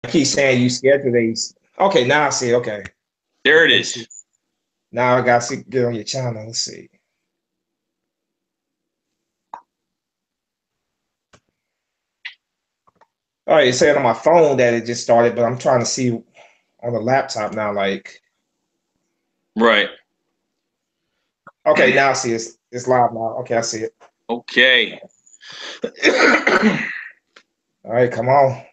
keep saying you schedule these. Okay, now I see. Okay, There it let me see. is. Now I got to get on your channel. Let's see. All right, it said on my phone that it just started, but I'm trying to see on the laptop now. Like, Right. okay, now I see it's live now. Okay, I see it. Okay. All right, come on.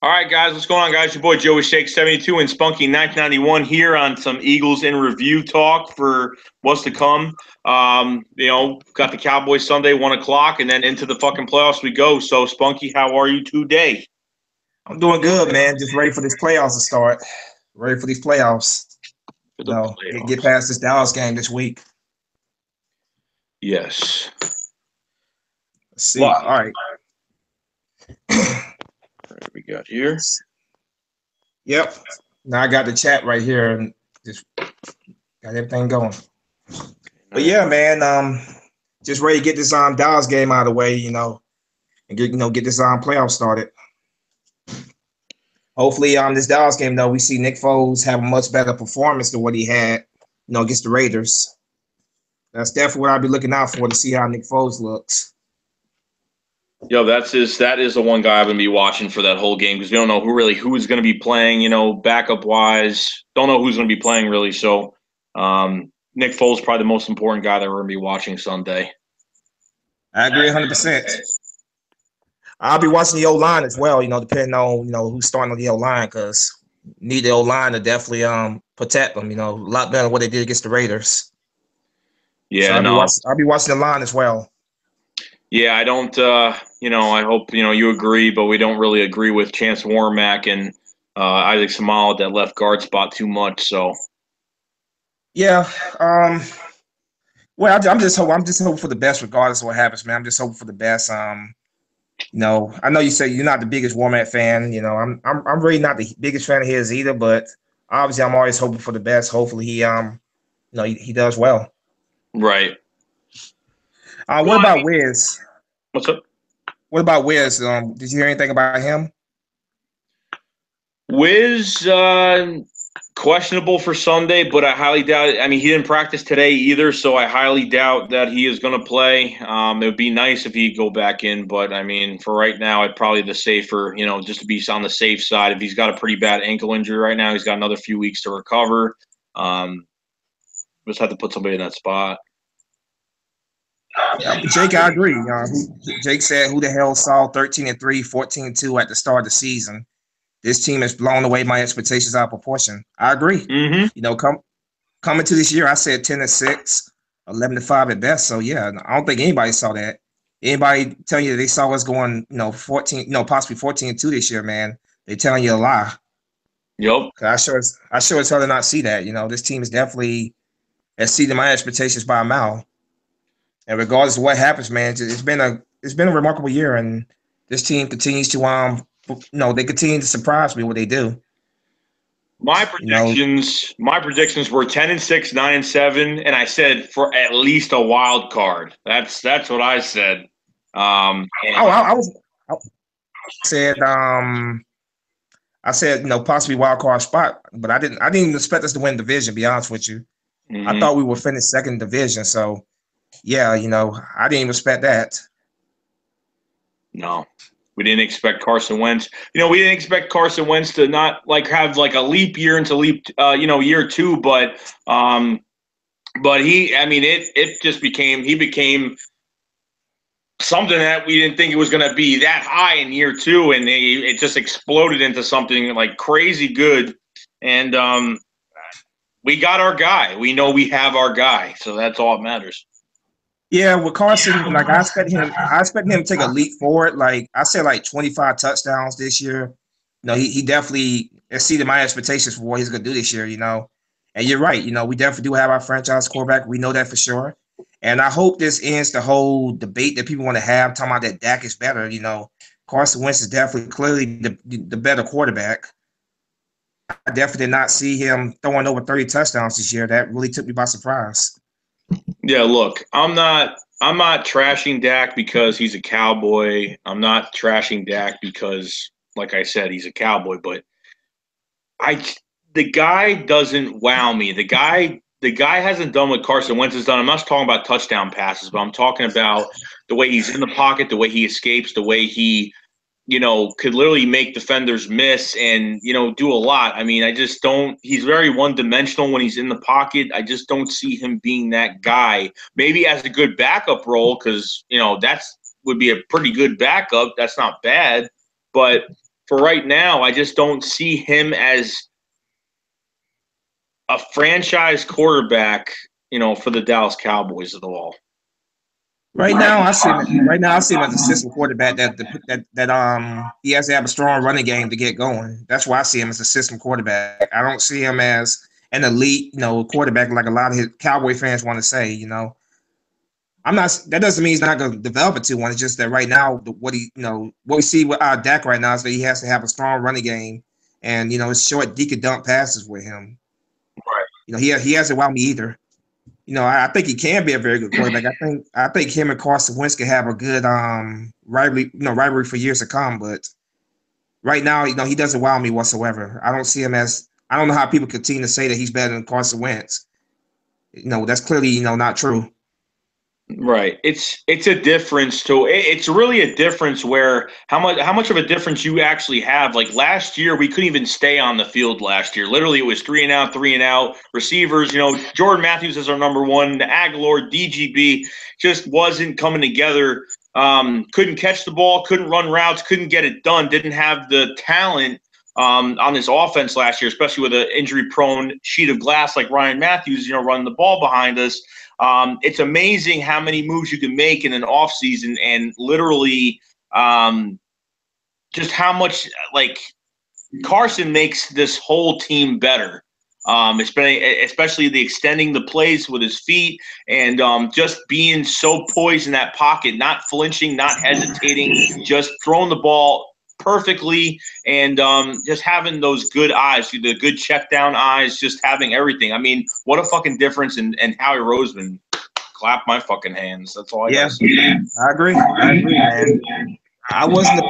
All right, guys, what's going on, guys? Your boy Joeyshakes72 and Spunky1991 here on some Eagles in review talk for what's to come. Got the Cowboys Sunday, 1 o'clock, and then into the fucking playoffs we go. So, Spunky, how are you today? I'm doing good, man. Just ready for this playoffs to start. Ready for these playoffs. For the No, get playoffs. past this Dallas game this week. Yes. Let's see. What All right. we got here? Yep. Now I got the chat right here and just got everything going. But yeah, man, just ready to get this Dallas game out of the way, and get this playoff started. Hopefully, this Dallas game though, we see Nick Foles have a much better performance than what he had, against the Raiders. That's definitely what I'll be looking out for to see how Nick Foles looks. Yo, that is the one guy I'm gonna be watching for that whole game because we don't know who's gonna be playing, backup wise. Don't know who's gonna be playing really. So Nick Foles is probably the most important guy that we're gonna be watching Sunday. I agree 100%. I'll be watching the O-line as well, depending on, who's starting on the O-line, because need the O-line to definitely protect them, a lot better than what they did against the Raiders. Yeah, so I'll be watching the line as well. Yeah, I don't I hope you agree, but we don't really agree with Chance Warmack and Isaac Samal at that left guard spot too much, so yeah. Well, I'm just hoping for the best regardless of what happens, man. I'm just hoping for the best. I know you say you're not the biggest Warmack fan. I'm really not the biggest fan of his either, but obviously I'm always hoping for the best. Hopefully he does well. Right. What about Wiz? What's up? What about Wiz? Did you hear anything about him? Wiz, questionable for Sunday, but I highly doubt it. I mean, he didn't practice today either, so I highly doubt that he is going to play. It would be nice if he'd go back in, but I mean, for right now, I'd probably the safer, just to be on the safe side. If he's got a pretty bad ankle injury right now, he's got another few weeks to recover. Just have to put somebody in that spot. Yeah, Jake, I agree. Jake said, "Who the hell saw 13-3, 14-2 at the start of the season? This team has blown away my expectations out of proportion." I agree. Mm-hmm. Coming to this year, I said 10-6, 11-5 at best. So yeah, I don't think anybody saw that. Anybody telling you they saw us going, 14, possibly 14-2 this year, man, they telling you a lie. Yep. I sure as hell did not see that. This team is definitely exceeding my expectations by a mile. And regardless of what happens, man, it's been a remarkable year, and this team continues to they continue to surprise me what they do. My predictions were 10-6, 9-7, and I said for at least a wild card. That's what I said. I said possibly wild card spot, but I didn't even expect us to win division. To be honest with you, I thought we would finish second division. So yeah, I didn't even expect that. No, we didn't expect Carson Wentz. We didn't expect Carson Wentz to not have a leap year into year two, but it just became something that we didn't think it was going to be that high in year two, and it just exploded into something like crazy good. And we got our guy. We know we have our guy, so that's all that matters. Yeah, with Carson, I expect him to take a leap forward. Like I said, 25 touchdowns this year. He definitely exceeded my expectations for what he's gonna do this year, And you're right, we definitely do have our franchise quarterback. We know that for sure. And I hope this ends the whole debate that people want to have, talking about that Dak is better. Carson Wentz is definitely clearly the better quarterback. I definitely did not see him throwing over 30 touchdowns this year. That really took me by surprise. Yeah, look, I'm not trashing Dak because he's a Cowboy. I'm not trashing Dak because like I said, he's a Cowboy, but the guy doesn't wow me. The guy hasn't done what Carson Wentz has done. I'm not talking about touchdown passes, but I'm talking about the way he's in the pocket, the way he escapes, the way he, could literally make defenders miss and, do a lot. I mean, I just don't – he's very one-dimensional when he's in the pocket. I just don't see him being that guy. Maybe as a good backup role because, that's would be a pretty good backup. That's not bad. But for right now, I just don't see him as a franchise quarterback, for the Dallas Cowboys at all. Right now, I see him as a system quarterback that he has to have a strong running game to get going. That's why I see him as a system quarterback. I don't see him as an elite, quarterback like a lot of his Cowboy fans want to say. I'm not. That doesn't mean he's not going to develop into one. It's just that right now, what we see with our Dak right now is that he has to have a strong running game, and it's short deke and dump passes with him. Right. He hasn't wowed me either. I think he can be a very good quarterback. I think him and Carson Wentz can have a good rivalry for years to come. But right now, he doesn't wow me whatsoever. I don't see him as. I don't know how people continue to say that he's better than Carson Wentz. That's clearly not true. Right. It's a difference to it's really a difference where how much of a difference you actually have. Like last year, we couldn't even stay on the field last year. Literally, it was 3-and-out. Receivers, Jordan Matthews is our number one. Aguilar, DGB just wasn't coming together. Couldn't catch the ball, couldn't run routes, couldn't get it done. Didn't have the talent on this offense last year, especially with an injury-prone sheet of glass like Ryan Matthews, running the ball behind us. It's amazing how many moves you can make in an offseason and literally just how much Carson makes this whole team better. Especially the extending the plays with his feet and just being so poised in that pocket, not flinching, not hesitating, just throwing the ball perfectly and just having those good eyes, the good check down eyes, just having everything. I mean, what a fucking difference. And Howie Roseman, clap my fucking hands. That's all I got to say. Yeah, I agree, man. I wasn't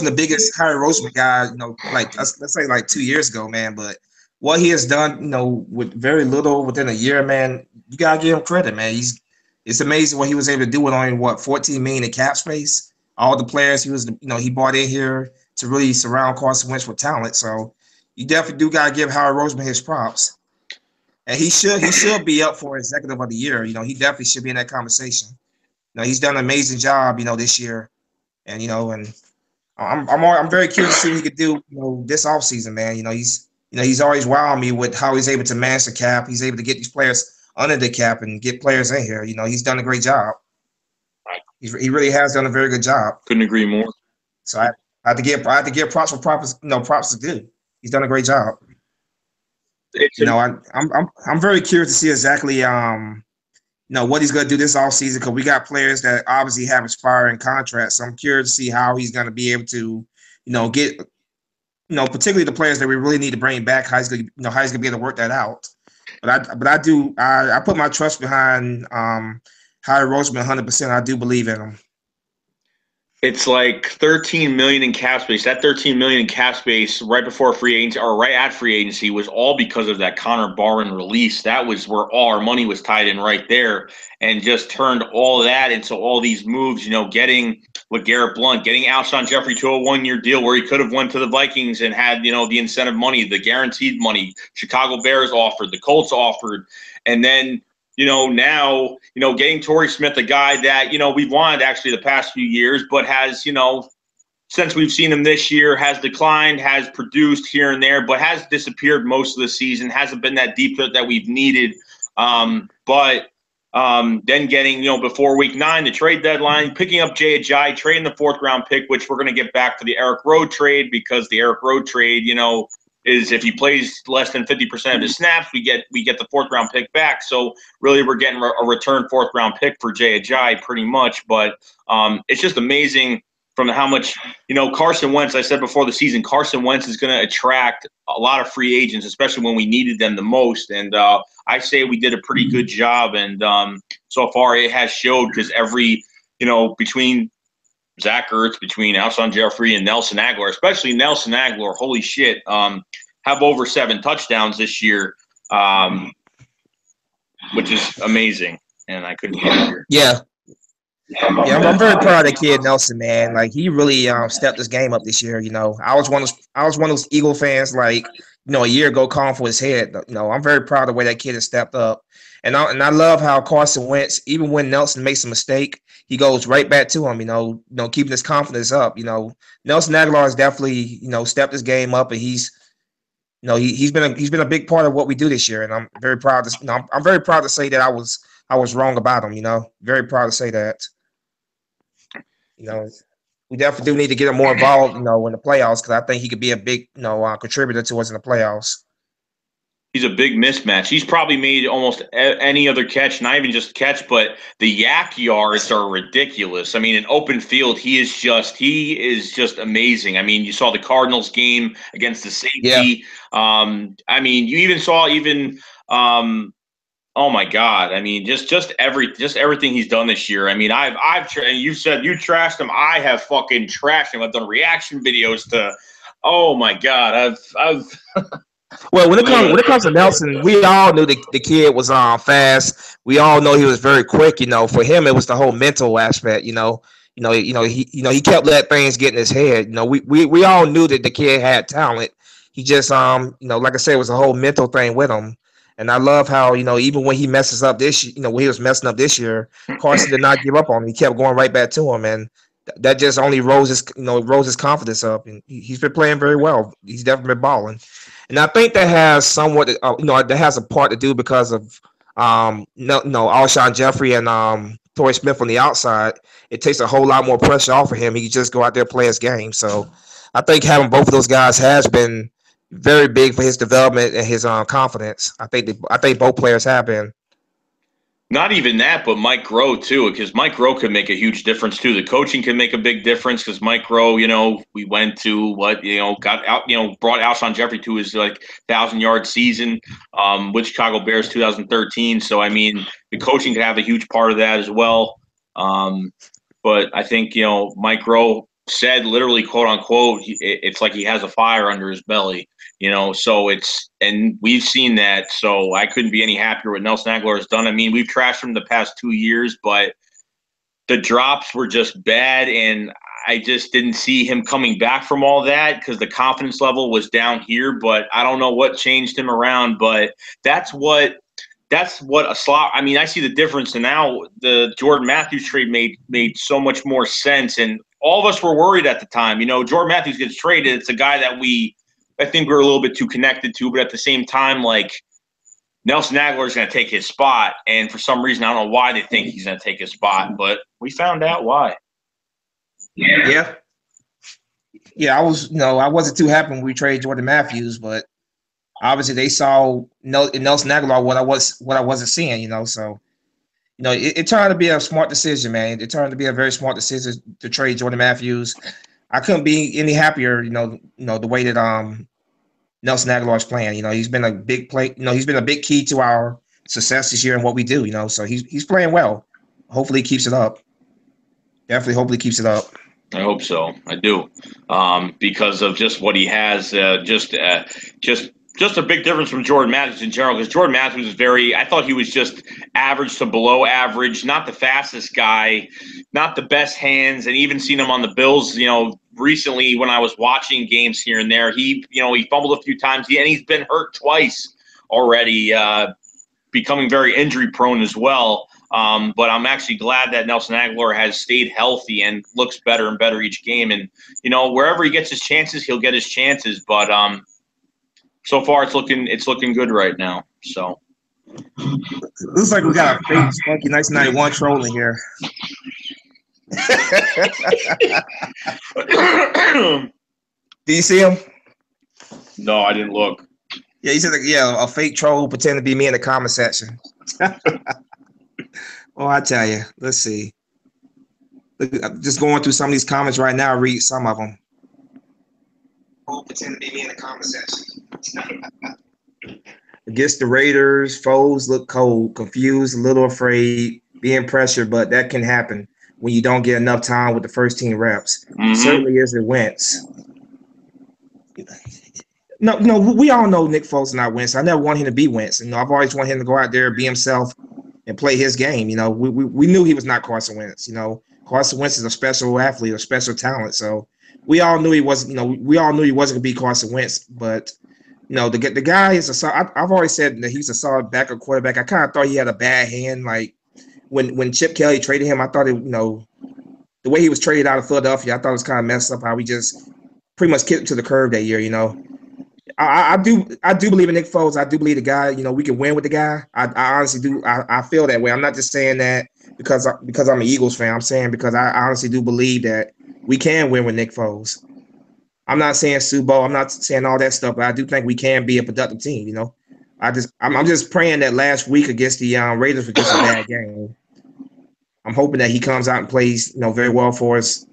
the biggest Howie Roseman guy, let's say like 2 years ago, man. But what he has done, with very little within a year, man, you gotta give him credit, man. It's amazing what he was able to do with only $14 million in cap space. All the players he brought in here to really surround Carson Wentz with talent. So you definitely do gotta give Howie Roseman his props. And he should be up for Executive of the Year. He definitely should be in that conversation. He's done an amazing job, this year. And and I'm very curious to see what he could do, this offseason, man. He's always wowed me with how he's able to manage the cap. He's able to get these players under the cap and get players in here. He's done a great job. He really has done a very good job. Couldn't agree more. So I have to give props for props. Props is good. He's done a great job. I'm very curious to see exactly what he's going to do this offseason because we got players that obviously have expiring contracts. So I'm curious to see how he's going to be able to, get, particularly the players that we really need to bring back. How he's going to be able to work that out. But I put my trust behind Howie Roseman 100%. I do believe in him. It's like $13 million in cap space. That $13 million in cap space right before free agency or right at free agency was all because of that Connor Barwin release. That was where all our money was tied in right there, and just turned all of that into all these moves. Getting LeGarrette Blount, getting Alshon Jeffrey to a 1-year deal where he could have went to the Vikings and had the incentive money, the guaranteed money. Chicago Bears offered, the Colts offered, and then. Now, getting Torrey Smith, a guy that, we've wanted actually the past few years, but has, since we've seen him this year, has declined, has produced here and there, but has disappeared most of the season, hasn't been that deep threat that we've needed. But then getting, before week 9, the trade deadline, picking up Jay Ajayi, trading the 4th-round pick, which we're going to get back to the Eric Rowe trade because the Eric Rowe trade, is if he plays less than 50% of his snaps, we get the 4th-round pick back. So really, we're getting a return 4th-round pick for Jay Ajayi pretty much. But it's just amazing from how much Carson Wentz. I said before the season, Carson Wentz is going to attract a lot of free agents, especially when we needed them the most. And I say we did a pretty good job. And so far, it has showed because every between Zach Ertz, between Alshon Jeffrey and Nelson Aguilar, especially Nelson Aguilar, holy shit, have over 7 touchdowns this year, which is amazing. And I couldn't be happier. Yeah. Yeah, I'm very proud of that kid Nelson, man. Like he really stepped his game up this year. You know, I was one of those Eagle fans, like, you know, a year ago calling for his head. You know, I'm very proud of the way that kid has stepped up, and I love how Carson Wentz, even when Nelson makes a mistake, he goes right back to him. You know, keeping his confidence up. You know, Nelson Aguilar has definitely, you know, stepped his game up, and he's been a big part of what we do this year, and I'm very proud to, you know, I'm very proud to say that I was wrong about him. You know, very proud to say that. You know, we definitely do need to get him more involved, you know, in the playoffs, because I think he could be a big, you know, contributor to us in the playoffs. He's a big mismatch. He's probably made almost any other catch, not even just catch, but the yak yards are ridiculous. I mean, in open field, he is just amazing. I mean, you saw the Cardinals game against the safety. Yeah. I mean, you even saw oh my God! I mean, just everything he's done this year. I mean, and you said you trashed him. I have fucking trashed him. I've done reaction videos to. Oh my God! I've. Well, when it comes to Nelson, we all knew the kid was fast. We all know he was very quick. You know, for him, it was the whole mental aspect. He kept letting things get in his head. You know, we all knew that the kid had talent. He just you know, like I said, it was a whole mental thing with him. And I love how, you know, even when he messes up this, you know, when he was messing up this year, Carson did not give up on him. He kept going right back to him, and that just only rose his confidence up. And he's been playing very well. He's definitely been balling. And I think that has somewhat, that has a part to do because of, Alshon Jeffrey and Torrey Smith on the outside. It takes a whole lot more pressure off of him. He can just go out there and play his game. So I think having both of those guys has been very big for his development and his confidence. I think both players have been. Not even that, but Mike Groh too, because Mike Groh could make a huge difference too. The coaching can make a big difference because Mike Groh, you know, we went to got out, brought Alshon Jeffrey to his 1,000-yard season with Chicago Bears 2013. So I mean, the coaching could have a huge part of that as well. But I think Mike Groh said literally, quote unquote, it's like he has a fire under his belly. And we've seen that. So I couldn't be any happier what Nelson Aguilar has done. I mean, we've trashed him the past 2 years, but the drops were just bad. And I just didn't see him coming back from all that because the confidence level was down here. But I don't know what changed him around. But that's what a slot. I mean, I see the difference. And now the Jordan Matthews trade made so much more sense. And all of us were worried at the time. Jordan Matthews gets traded. It's a guy that I think we're a little bit too connected to, but at the same time, Nelson Aguilar is going to take his spot. And for some reason, I don't know why they think he's going to take his spot, but we found out why. Yeah. Yeah, I wasn't too happy when we traded Jordan Matthews, but obviously they saw in Nelson Aguilar what I wasn't seeing, So, it turned out to be a smart decision, man. It turned out to be a very smart decision to trade Jordan Matthews. I couldn't be any happier, the way that Nelson Aguilar is playing. He's been a big play. He's been a big key to our success this year and what we do. So he's playing well. Hopefully, he keeps it up. Definitely, hopefully, keeps it up. I hope so. I do, because of just what he has. Just a big difference from Jordan Matthews in general, because Jordan Matthews is I thought he was just average to below average, not the fastest guy, not the best hands, and even seen him on the Bills, recently when I was watching games here and there, he fumbled a few times, and he's been hurt twice already, becoming very injury prone as well. But I'm actually glad that Nelson Aguilar has stayed healthy and looks better and better each game. And, wherever he gets his chances, he'll get his chances. But so far it's looking good right now. So looks like we got a fake Spunky1991 trolling here. Do you see him? No, I didn't look. Yeah, he said, a fake troll pretend to be me in the comment section. Oh, I tell you, let's see. Look, I'm just going through some of these comments right now. Read some of them. Pretend to be me in the comment section. Against the Raiders, foes look cold, confused, a little afraid, being pressured, but that can happen. when you don't get enough time with the first team reps. Certainly isn't Wentz. No, we all know Nick Foles is not Wentz. I never want him to be Wentz. I've always wanted him to go out there, be himself, and play his game. We knew he was not Carson Wentz. Carson Wentz is a special athlete, a special talent. So we all knew he wasn't. We all knew he wasn't going to be Carson Wentz. But the guy is I've always said that he's a solid backup quarterback. I kind of thought he had a bad hand. Like when Chip Kelly traded him, I thought the way he was traded out of Philadelphia, I thought it was kind of messed up how we just pretty much kicked him to the curb that year. I do believe in Nick Foles. I do believe the guy, we can win with the guy. I honestly do. I feel that way. I'm not just saying that because I'm an Eagles fan. I'm saying because I honestly do believe that we can win with Nick Foles. I'm not saying Super Bowl. I'm not saying all that stuff, but I do think we can be a productive team. I'm just praying that last week against the Raiders was just a bad game. I'm hoping that he comes out and plays, very well for us,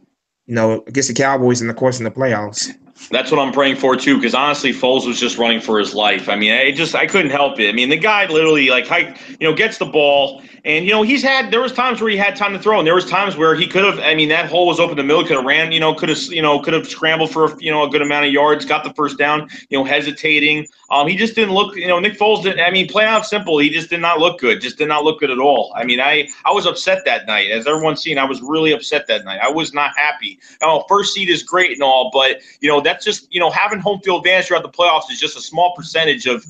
against the Cowboys and, of course, in the playoffs. That's what I'm praying for, too, because honestly, Foles was just running for his life. I mean, I couldn't help it. I mean, the guy literally, gets the ball, and, there was times where he had time to throw, and there was times where he could have, that hole was open in the middle, could have ran, could have scrambled for, a good amount of yards, got the first down, hesitating. He just didn't look, Nick Foles didn't, plain out simple, he just did not look good, at all. I was upset that night. As everyone's seen, I was really upset that night. I was not happy. First seed is great and all, but, that's just, having home field advantage throughout the playoffs is just a small percentage of,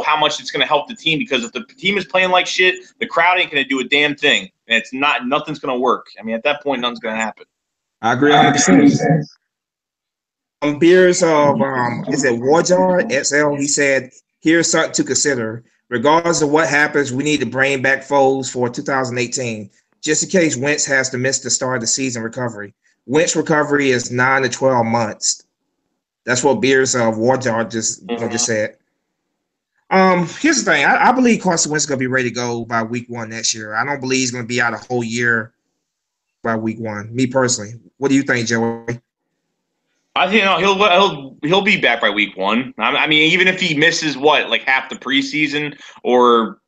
how much it's going to help the team, because if the team is playing like shit, the crowd ain't going to do a damn thing. And nothing's going to work. At that point, nothing's going to happen. I agree 100%. Beers of, is it Warjar XL? He said, here's something to consider. Regardless of what happens, we need to bring back Foles for 2018, just in case Wentz has to miss the start of the season recovery. Wentz recovery is 9 to 12 months. That's what Beers of Warjar just said. Here's the thing. I believe Carson Wentz is going to be ready to go by week 1 next year. I don't believe he's going to be out a whole year by week 1. Me personally. What do you think, Joey? I think he'll be back by week 1. Even if he misses half the preseason, or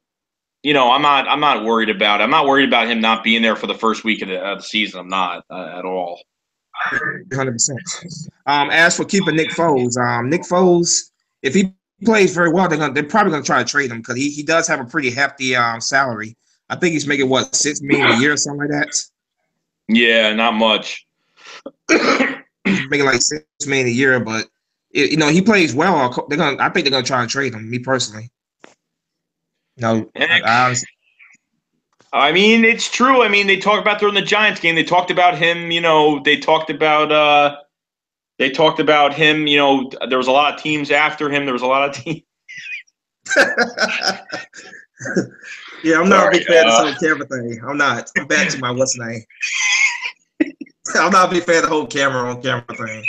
I'm not worried about it. I'm not worried about him not being there for the first week of the season. I'm not at all. 100%. As for keeping Nick Foles, if he plays very well, they're probably gonna try to trade him because he does have a pretty hefty salary. I think he's making $6 million a year or something like that. Yeah, not much. He's making $6 million a year, but he plays well. I think they're gonna try and trade him. Me personally. It's true. They talked about during the Giants game. They talked about him. They talked about him. There was a lot of teams after him. There was a lot of teams. Yeah, I'm not a big fan of this whole camera thing. I'm not. I'm back to my what's name. I'm not a big fan of the whole camera on camera thing.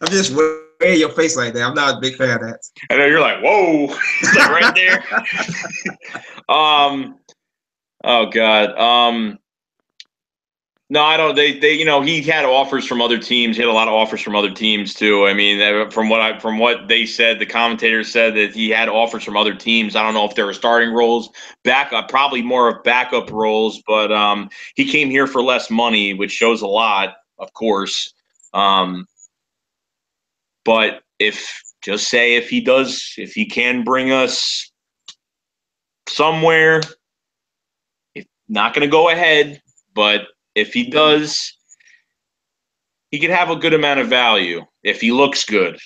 I'm just wearing your face like that. I'm not a big fan of that. I know you're like, whoa, right there. Oh God. No, I don't. They he had offers from other teams. He had a lot of offers from other teams too. From what they said, the commentators said that he had offers from other teams. I don't know if they were starting roles, backup, probably more of backup roles. But he came here for less money, which shows a lot, of course. But if he can bring us somewhere, it's not going to go ahead, but if he does, he could have a good amount of value if he looks good.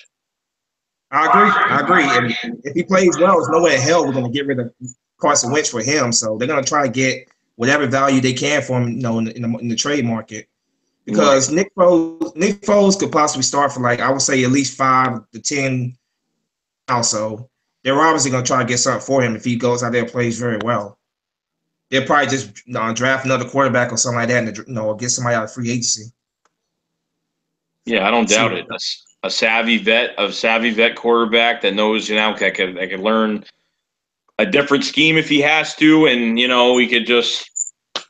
I agree. And if he plays well, there's no way in hell we're going to get rid of Carson Wentz for him. So they're going to try to get whatever value they can for him, in the trade market. Because right. Nick Foles could possibly start for I would say at least 5 to 10. Also, they're obviously going to try to get something for him if he goes out there and plays very well. They'll probably just draft another quarterback or something like that, and or get somebody out of free agency. Yeah, I don't doubt it. A savvy vet quarterback that knows, that could learn a different scheme if he has to, and he could just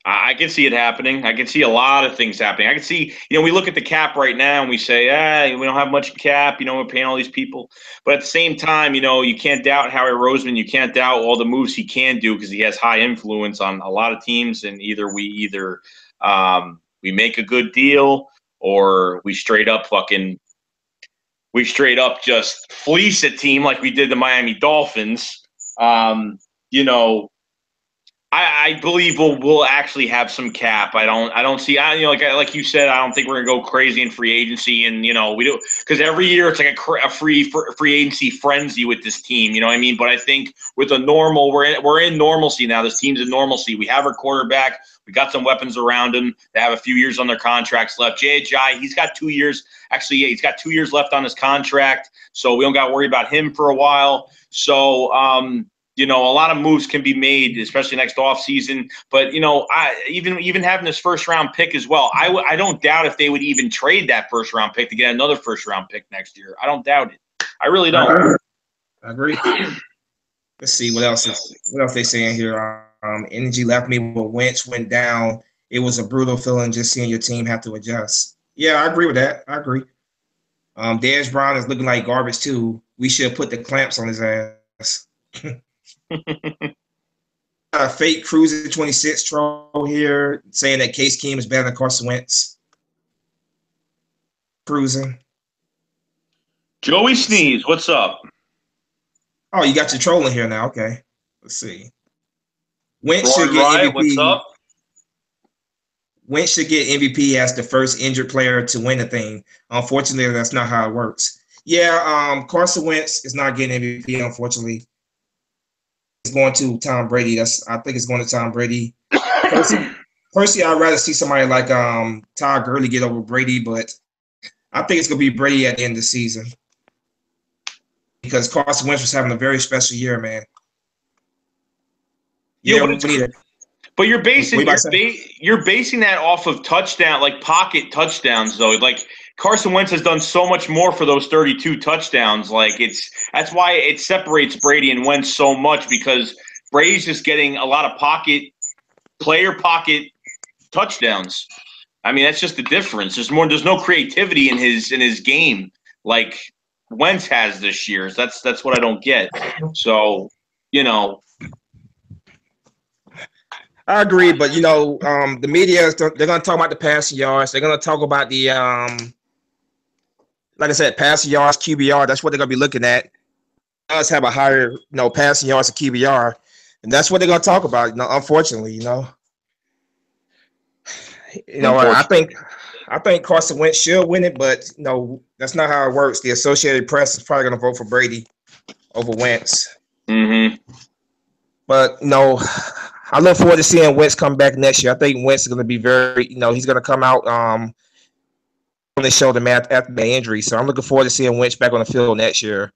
I can see it happening. I can see a lot of things happening. I can see, we look at the cap right now and we say, we don't have much cap. We're paying all these people. But at the same time, you can't doubt Howie Roseman. You can't doubt all the moves he can do because he has high influence on a lot of teams. And either we make a good deal or we straight up just fleece a team like we did the Miami Dolphins. I believe we'll actually have some cap. I don't see. Like you said, I don't think we're gonna go crazy in free agency, and we do because every year it's like a free agency frenzy with this team. You know what I mean? But I think with a normal, we're in normalcy now. This team's in normalcy. We have our quarterback. We got some weapons around him. They have a few years on their contracts left. Jai, he's got 2 years. Actually, yeah, he's got 2 years left on his contract, so we don't got to worry about him for a while. So. A lot of moves can be made, especially next offseason. But, even having this first-round pick as well, I don't doubt if they would even trade that first-round pick to get another first-round pick next year. I don't doubt it. I really don't. I agree. Let's see what else they saying here. Energy left me when Wentz went down. It was a brutal feeling just seeing your team have to adjust. Yeah, I agree with that. I agree. Dez Brown is looking like garbage too. We should put the clamps on his ass. Fake Cruiser 26 troll here saying that Case Keenum is better than Carson Wentz. Cruising. Joey Sneeze, what's up? Oh, you got your trolling here now. Okay, let's see. Wentz should get Riot, MVP. what's up? Wentz should get MVP as the first injured player to win the thing. Unfortunately, that's not how it works. Yeah, Carson Wentz is not getting MVP. Unfortunately. It's going to Tom Brady. I think it's going to Tom Brady. Personally, I'd rather see somebody like Todd Gurley get over Brady, but I think it's going to be Brady at the end of the season because Carson Wentz was having a very special year, man. But you're basing that off of touchdown, like pocket touchdowns, though. Like Carson Wentz has done so much more for those 32 touchdowns. Like that's why it separates Brady and Wentz so much because Brady's just getting a lot of player pocket touchdowns. I mean, that's just the difference. There's no creativity in his game like Wentz has this year. That's what I don't get. So, I agree, but the media they're going to talk about the passing yards. They're going to talk about the like I said, passing yards, QBR. That's what they're going to be looking at. Us have a higher, passing yards and QBR, and that's what they're going to talk about. Unfortunately, I think Carson Wentz should win it, but that's not how it works. The Associated Press is probably going to vote for Brady over Wentz. Mm-hmm. But I look forward to seeing Wentz come back next year. I think Wentz is going to be very, he's going to come out on the shoulder mat after the injury. So I'm looking forward to seeing Wentz back on the field next year.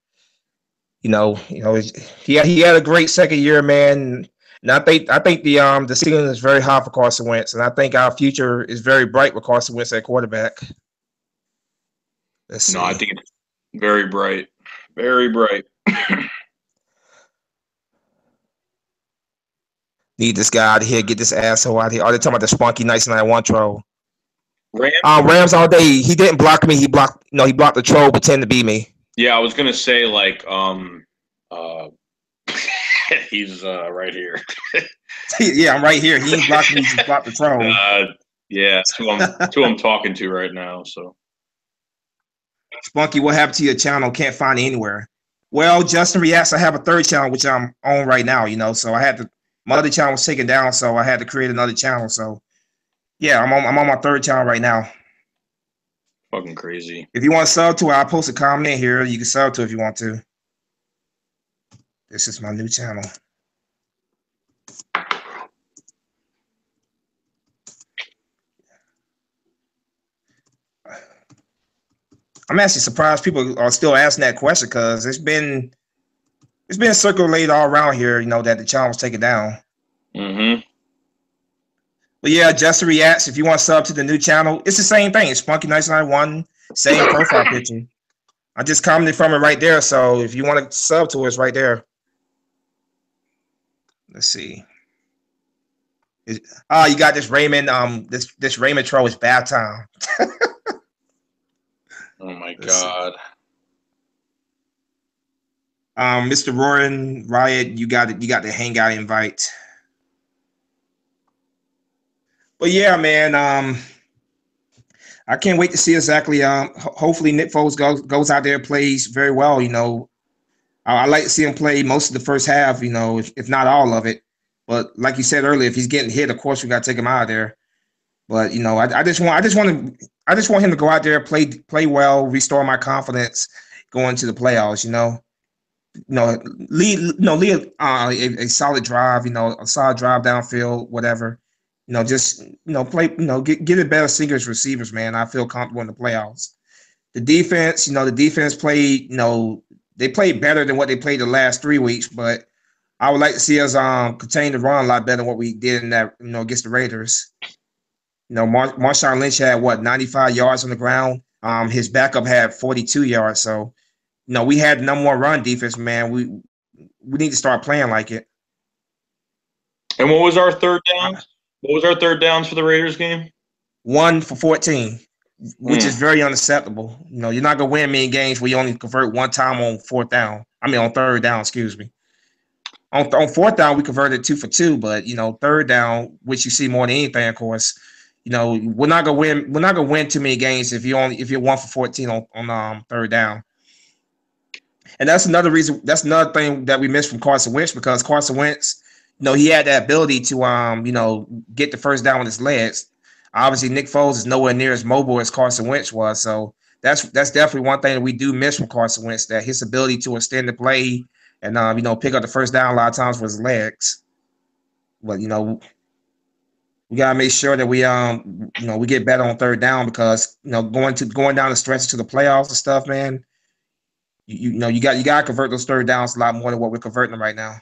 He had a great second year, man. And I think the ceiling is very high for Carson Wentz, and I think our future is very bright with Carson Wentz at quarterback. Let's see. No, I think it's very bright, very bright. Need this guy out of here. Get this asshole out of here. Oh, they're talking about the Spunky1991 troll. Rams all day. He didn't block me. He blocked the troll, pretend to be me. Yeah, I was gonna say he's right here. Yeah, I'm right here. He ain't blocked me. He just blocked the troll. Yeah, that's who I'm talking to right now. So, Spunky, what happened to your channel? Can't find it anywhere. Well, Justin Reacts. I have a third channel which I'm on right now. So I had to. My other channel was taken down, so I had to create another channel. So, yeah, I'm on my third channel right now. Fucking crazy. If you want to sub to it, I'll post a comment here. You can sub to it if you want to. This is my new channel. I'm actually surprised people are still asking that question because it's been circulated all around here, that the channel was taken down. Mm-hmm. But yeah, Justin Reacts. If you want to sub to the new channel, it's the same thing. It's Spunky1991, same profile picture. I just commented from it right there. So if you want to sub to it, it's right there. Let's see. You got this Raymond. This Raymond troll is bath time. Oh my God. Mr. Roaring Riot, you got the hangout invite. But yeah, man. I can't wait to see exactly. Hopefully Nick Foles goes out there and plays very well. You know, I like to see him play most of the first half. You know, if not all of it. But like you said earlier, if he's getting hit, of course we got to take him out of there. But you know, I just want him to go out there, play well, restore my confidence going to the playoffs. Lead a solid drive. A solid drive downfield, whatever. Just play. Get a better singers receivers, man. I feel comfortable in the playoffs. The defense, the defense played. They played better than what they played the last 3 weeks, but I would like to see us continue to run a lot better than what we did in that against the Raiders. Marshawn Lynch had 95 yards on the ground. His backup had 42 yards. So, we had no more run defense, man. We need to start playing like it. And what was our third down? What was our third downs for the Raiders game? 1 for 14, which is very unacceptable. You're not gonna win many games where you only convert one time on on third down. Excuse me. On fourth down, we converted 2 for 2, but third down, which you see more than anything, of course. We're not gonna win. We're not gonna win too many games if you're 1 for 14 on third down. And that's another reason. That's another thing that we missed from Carson Wentz, because Carson Wentz, he had that ability to get the first down with his legs. Obviously, Nick Foles is nowhere near as mobile as Carson Wentz was. So that's definitely one thing that we do miss from Carson Wentz, that his ability to extend the play and pick up the first down a lot of times with his legs. But we gotta make sure that we get better on third down, because going down the stretch to the playoffs and stuff, man. You gotta convert those third downs a lot more than what we're converting them right now.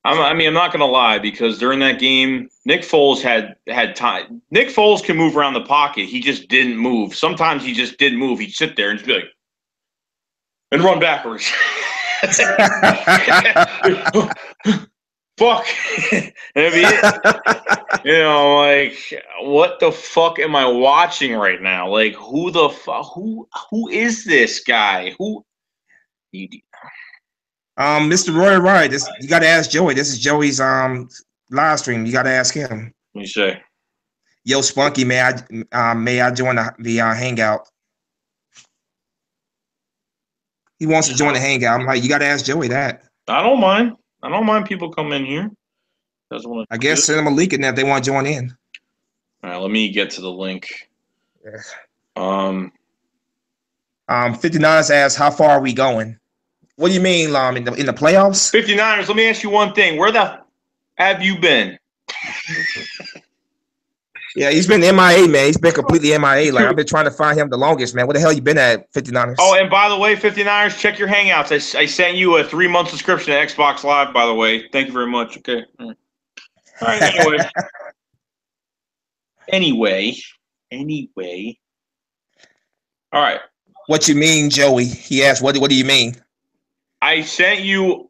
I'm not gonna lie, because during that game, Nick Foles had time. Nick Foles can move around the pocket. He just didn't move. Sometimes he just didn't move. He'd sit there and just be like, and run backwards. Fuck. It'd be it. What the fuck am I watching right now? Like, who the fuck? Who is this guy? Mr. Roy Wright, you got to ask Joey. This is Joey's live stream. You got to ask him. What you say? Yo, Spunky, may I join the hangout? He wants to join the hangout. I'm like, you got to ask Joey that. I don't mind. I don't mind people coming in here. I guess send them a link in there if they want to join in. All right, let me get to the link. Yeah. 59ers asks, how far are we going? What do you mean, in the playoffs? 59ers, let me ask you one thing. Where the have you been? Yeah, he's been MIA, man. He's been completely MIA. Like, I've been trying to find him the longest, man. Where the hell you been at, 59ers? Oh, and by the way, 59ers, check your Hangouts. I sent you a 3-month subscription to Xbox Live, by the way. Thank you very much. Okay. All right, anyway. Anyway. All right. What you mean, Joey? He asked, what do you mean? I sent you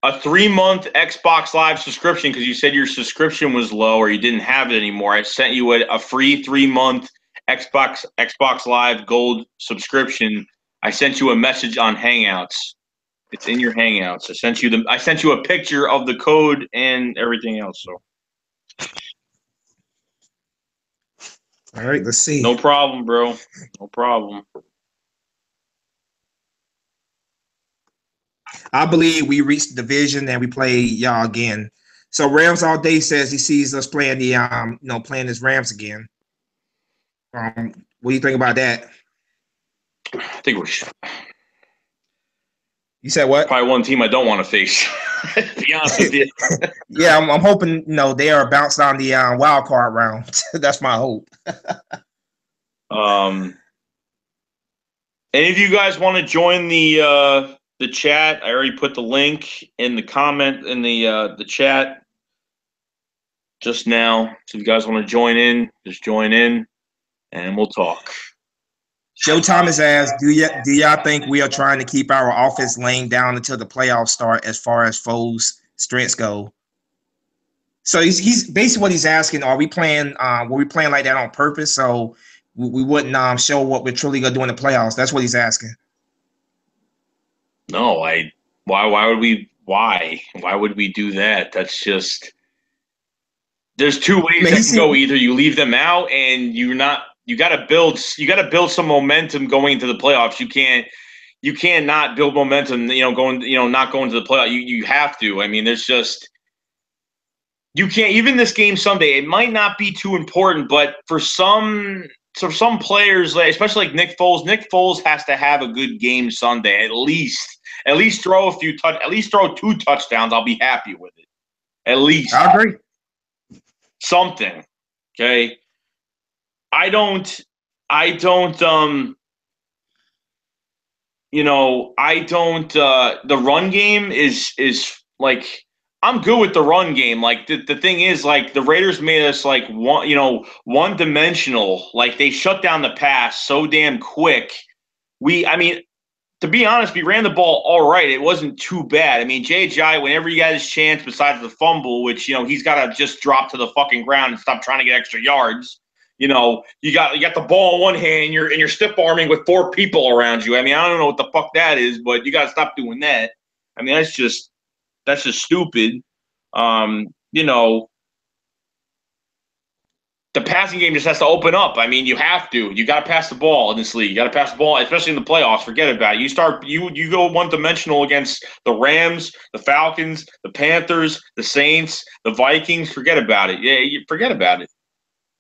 a 3-month Xbox Live subscription because you said your subscription was low or you didn't have it anymore. I sent you a free 3-month Xbox Live Gold subscription. I sent you a message on Hangouts. It's in your Hangouts. I sent you a picture of the code and everything else. So. All right, let's see. No problem, bro. No problem. I believe we reached the division and we play y'all again. So Rams all day says he sees us playing playing as Rams again. What do you think about that? I think we're. You said what? Probably one team I don't want to face. To be honest with you. Yeah, I'm hoping they are bounced on the wild card round. That's my hope. Any of you guys want to join the chat? I already put the link in the comment in the chat just now. So if you guys want to join in, just join in, and we'll talk. Joe Thomas asks, do y'all think we are trying to keep our offense laying down until the playoffs start as far as Foles' strengths go? So he's basically what he's asking. Are we playing? Were we playing like that on purpose? So we wouldn't show what we're truly gonna do in the playoffs. That's what he's asking. No, why would we? Why would we do that? That's just. There's two ways that can go. Either you leave them out, and you got to build some momentum going into the playoffs. You can't not build momentum. Not going to the playoff. You have to. I mean, there's just. You can't, even this game Sunday, it might not be too important, but for some players, especially like Nick Foles has to have a good game Sunday. At least throw at least throw 2 touchdowns. I'll be happy with it. At least. I agree. Something. Okay. The run game is like, I'm good with the run game. Like the thing is, like the Raiders made us like one dimensional. Like they shut down the pass so damn quick. To be honest, we ran the ball all right. It wasn't too bad. I mean, J.J., whenever he got his chance, besides the fumble, which he's got to just drop to the fucking ground and stop trying to get extra yards. You got the ball in one hand and you're stiff arming with 4 people around you. I mean, I don't know what the fuck that is, but you got to stop doing that. I mean, that's just stupid. The passing game just has to open up. I mean, you have to. You got to pass the ball in this league. You got to pass the ball, especially in the playoffs. Forget about it. You go one-dimensional against the Rams, the Falcons, the Panthers, the Saints, the Vikings. Forget about it. Yeah, forget about it.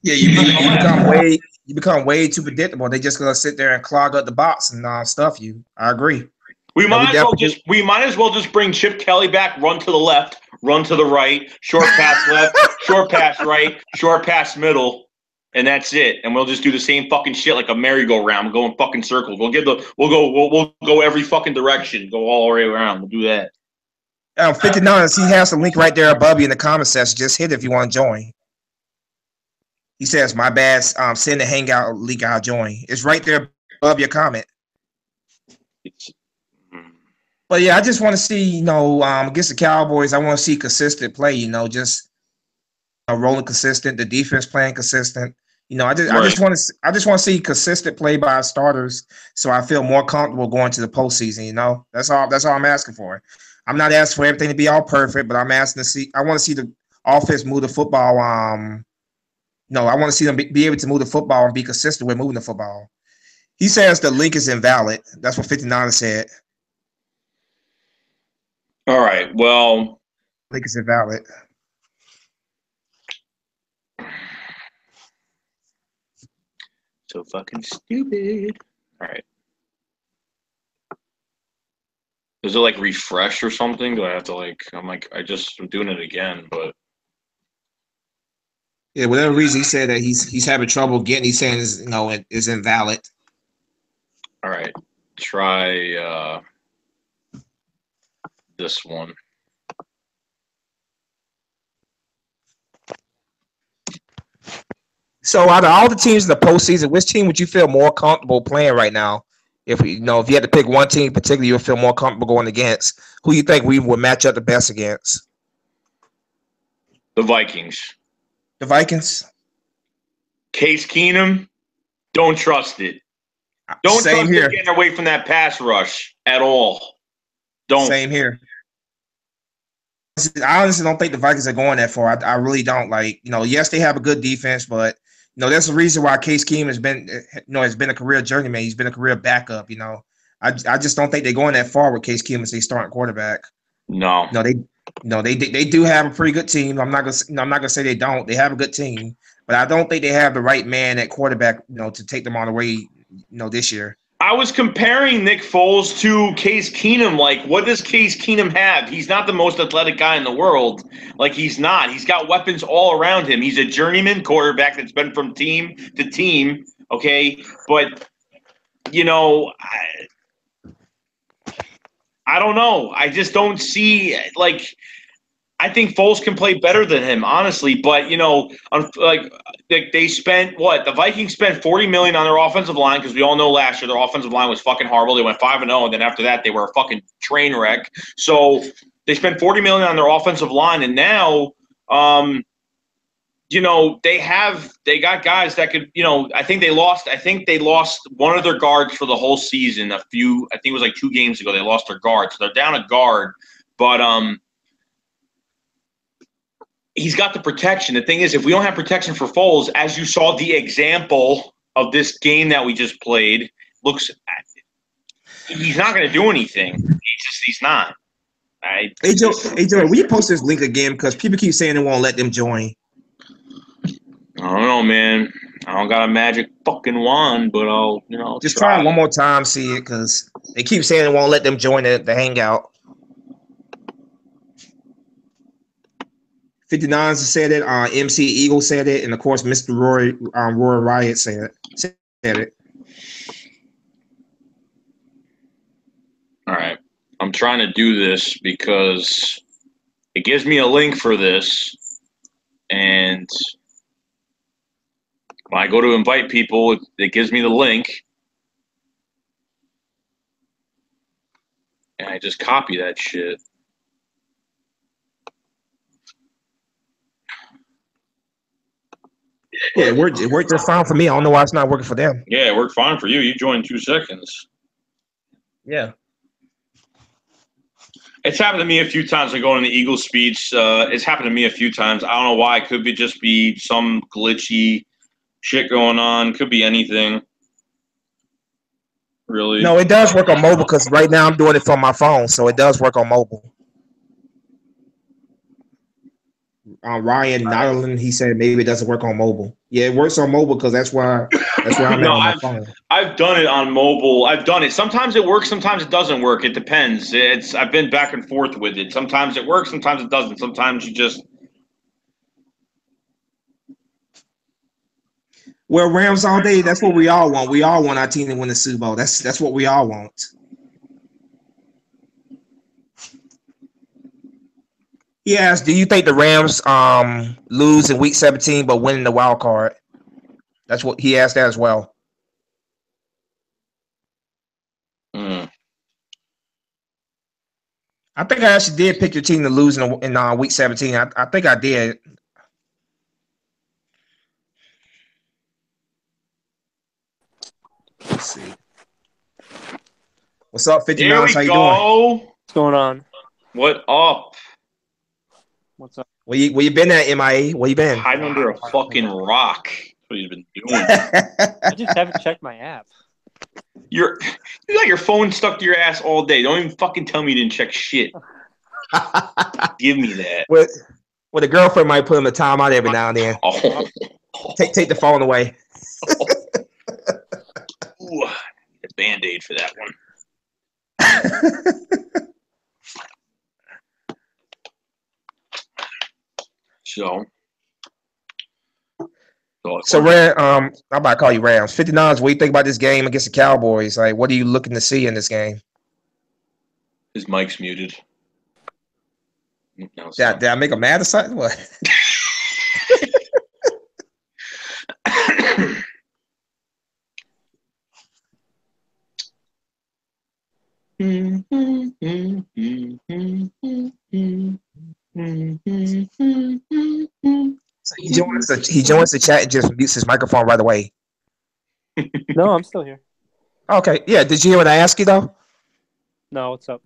Yeah, you become way too predictable. They just gonna sit there and clog up the box and stuff you. I agree. We might as well just bring Chip Kelly back, run to the left, run to the right, short pass left, short pass right, short pass middle, and that's it. And we'll just do the same fucking shit like a merry-go-round. We'll go in fucking circles. We'll go every fucking direction. Go all the way around. We'll do that. 59, he has the link right there above you in the comment section. Just hit it if you want to join. He says, my bad, send the hangout link, I'll join. It's right there above your comment. But yeah, I just want to see, against the Cowboys, I want to see consistent play, just rolling consistent, the defense playing consistent. I just want to see consistent play by our starters, so I feel more comfortable going to the postseason. That's all I'm asking for. I'm not asking for everything to be all perfect, but I'm asking to see. I want to see the offense move the football. I want to see them be able to move the football and be consistent with moving the football. He says the link is invalid. That's what 59 said. All right. Well, link is invalid. So fucking stupid. All right. Is it like refresh or something? Do I have to I'm doing it again, but. Yeah, whatever reason he said that he's having trouble getting, he's saying is invalid. All right. Try this one. So out of all the teams in the postseason, which team would you feel more comfortable playing right now? If you had to pick one team particularly you would feel more comfortable going against, who you think we would match up the best against? The Vikings. The Vikings? Case Keenum, don't trust it. Don't trust it getting away from that pass rush at all. Don't. Same here. I honestly don't think the Vikings are going that far. I really don't. Yes, they have a good defense, but that's the reason why Case Keenum has been a career journeyman. He's been a career backup. I just don't think they're going that far with Case Keenum as they starting quarterback. No. They do have a pretty good team. I'm not gonna say they don't. They have a good team, but I don't think they have the right man at quarterback, to take them all the way, this year. I was comparing Nick Foles to Case Keenum. What does Case Keenum have? He's not the most athletic guy in the world. He's not. He's got weapons all around him. He's a journeyman quarterback that's been from team to team, okay? But, I don't know. I just don't see I think Foles can play better than him, honestly. But they spent the Vikings spent $40 million on their offensive line because we all know last year their offensive line was fucking horrible. They went 5-0, and then after that they were a fucking train wreck. So they spent $40 million on their offensive line, and now You know, they got guys that could, you know, I think they lost one of their guards for the whole season. I think it was like 2 games ago they lost their guard. So they're down a guard, but he's got the protection. The thing is, if we don't have protection for Foles, as you saw the example of this game that we just played, he's not going to do anything. He's not. Hey Joe, will you post this link again? Because people keep saying they won't let them join. I don't know, man. I don't got a magic fucking wand, but I'll, you know, just try it one more time, see it, because they keep saying they won't let them join the hangout. 59 said it. MC Eagle said it, and of course, Mr. Roy Riot said it. All right, I'm trying to do this because it gives me a link for this, and when I go to invite people, it gives me the link, and I just copy that shit. Yeah, it worked just fine for me. I don't know why it's not working for them. Yeah, it worked fine for you. You joined 2 seconds. Yeah. It's happened to me a few times. I go in the Eagle speech. It's happened to me a few times. I don't know why. It could be just be some glitchy shit going on. Could be anything. Really? No, it does work on mobile because right now I'm doing it from my phone, so it does work on mobile. Ryan Nyland, he said maybe it doesn't work on mobile. Yeah, it works on mobile because that's where I'm at on my phone. I've done it on mobile. I've done it. Sometimes it works, sometimes it doesn't work. It depends. I've been back and forth with it. Sometimes it works, sometimes it doesn't. Sometimes you just. Well, Rams all day. That's what we all want. We all want our team to win the Super Bowl. That's what we all want. He asked, do you think the Rams lose in Week 17 but win the wild card? That's what he asked that as well. Mm. I think I actually did pick your team to lose in Week 17. I think I did. Let's see. What's up, 59? How you doing? What's going on? What up? What's up? Where you been at, MIA? Where you been? Hiding under a fucking rock. That's what you've been doing. I just haven't checked my app. You got your phone stuck to your ass all day. Don't even fucking tell me you didn't check shit. Give me that. Well, the girlfriend might put him a timeout every now and then. Oh. Take the phone away. Ooh, a Band-Aid for that one. So Ram, I'm about to call you Rams. 59s, what do you think about this game against the Cowboys? Like, what are you looking to see in this game? His mic's muted. No, did I make him mad or something? What? So he joins the chat and just mutes his microphone right away. No, I'm still here. Okay, yeah. Did you hear what I asked you though? No, what's up?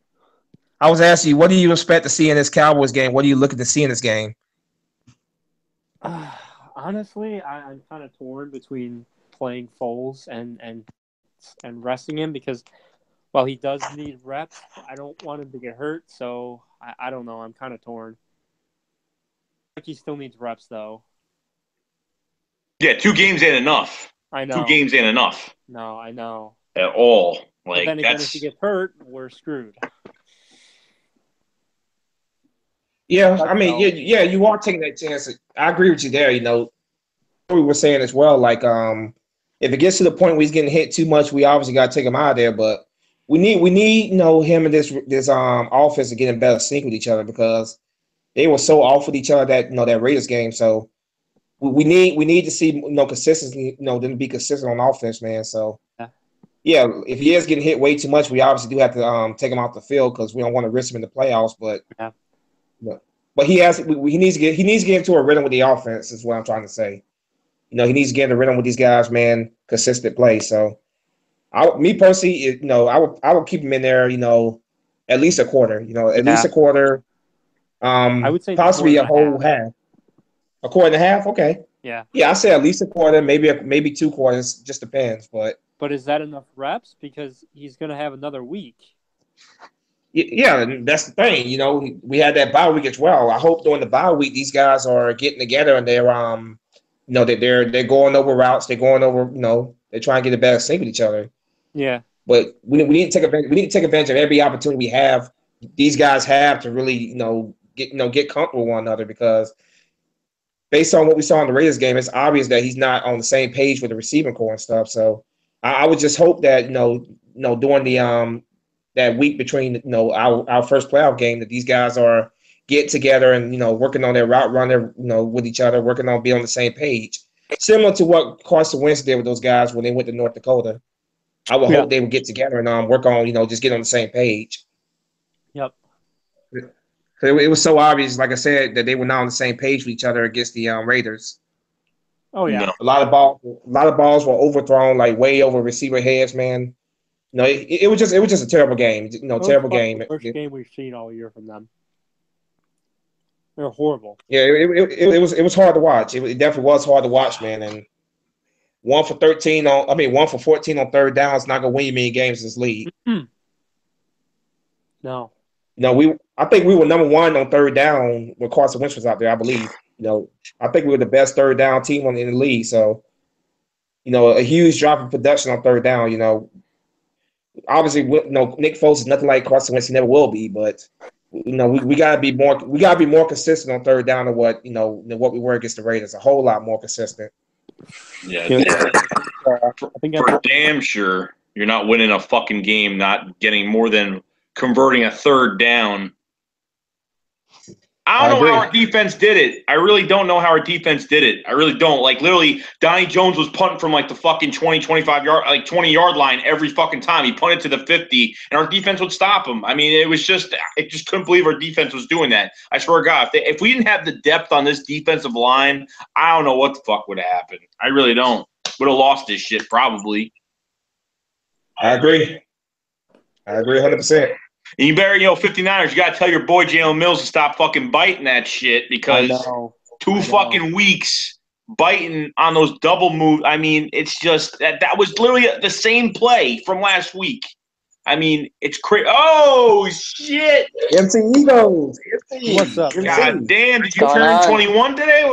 I was asking you, what do you expect to see in this Cowboys game? What are you looking to see in this game? Honestly, I'm kind of torn between playing Foles and resting him because while he does need reps, I don't want him to get hurt. So I don't know. I'm kind of torn. Like he still needs reps though. Yeah, 2 games ain't enough. I know. 2 games ain't enough. No, I know. At all. Like, but then again, if he gets hurt, we're screwed. Yeah, I mean, yeah, you are taking that chance. I agree with you there. You know, we were saying as well, like, if it gets to the point where he's getting hit too much, we obviously got to take him out of there. But we need, you know, him and this offense to get in better sync with each other because they were so off with each other that Raiders game. So we need to see consistency, them to be consistent on offense, man. So yeah, if he is getting hit way too much, we obviously do have to take him off the field because we don't want to risk him in the playoffs. But but he needs to get into a rhythm with the offense. Is what I'm trying to say. He needs to get in a rhythm with these guys, man. Consistent play. So, me personally, I would keep him in there. At least a quarter. At least a quarter. I would say Possibly a whole half. A quarter and a half. Okay. Yeah. Yeah, I say at least a quarter, maybe 2 quarters. Just depends, But is that enough reps? Because he's going to have another week. Yeah, that's the thing. We had that bye week as well. I hope during the bye week these guys are getting together and they're they're going over routes. They're going over. They're trying to get a better sync with each other. Yeah. But we need to take advantage. We need to take advantage of every opportunity we have. These guys have to really get comfortable with one another, because based on what we saw in the Raiders game, it's obvious that he's not on the same page with the receiving core and stuff. So I would just hope that during the that week between our first playoff game, that these guys are get together and working on their route runner with each other, working on being on the same page, similar to what Carson Wentz did with those guys when they went to North Dakota. I would hope they would get together and work on just get on the same page. Yep. It was so obvious, like I said, that they were not on the same page with each other against the Raiders. Oh yeah, no. A lot of balls were overthrown, like way over receiver heads, man. It was just a terrible game. Terrible game. The worst game we've seen all year from them. They're horrible. Yeah, it was hard to watch. It definitely was hard to watch, man. And 1 for 14 1 for 14 on third down is not gonna win you many games in this league. Mm-hmm. No. I think we were number 1 on third down when Carson Wentz was out there, I believe. I think we were the best third down team in the league. So, a huge drop in production on third down. Obviously, Nick Foles is nothing like Carson Wentz. He never will be. But we gotta be more. We gotta be more consistent on third down than what we were against the Raiders. A whole lot more consistent. Yeah, for damn sure, you're not winning a fucking game not getting more than converting a third down. I don't know how our defense did it. I really don't know how our defense did it. I really don't. Like, literally, Donnie Jones was punting from, like, the fucking 20, 25-yard, like, 20-yard line every fucking time. He punted to the 50, and our defense would stop him. I mean, I just couldn't believe our defense was doing that. I swear to God, if we didn't have the depth on this defensive line, I don't know what the fuck would have happened. I really don't. Would have lost this shit, probably. I agree 100%. And you better, 59ers, you got to tell your boy Jalen Mills to stop fucking biting that shit, because 2 fucking weeks biting on those double moves. I mean, it's just that was literally the same play from last week. I mean, it's crazy. Oh, shit. MC Egos. What's up? God damn, did you turn 21 today?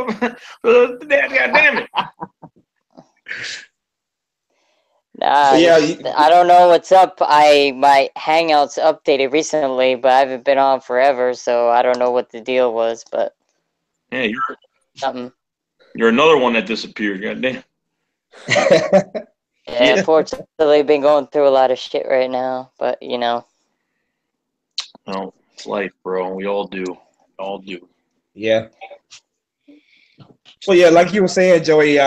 God damn it. I don't know what's up. My Hangouts updated recently, but I haven't been on forever, so I don't know what the deal was. But yeah, something. You're another one that disappeared. Goddamn. Yeah, unfortunately, been going through a lot of shit right now, but Well, it's life, bro. We all do. Yeah. Well, yeah, like you were saying, Joey.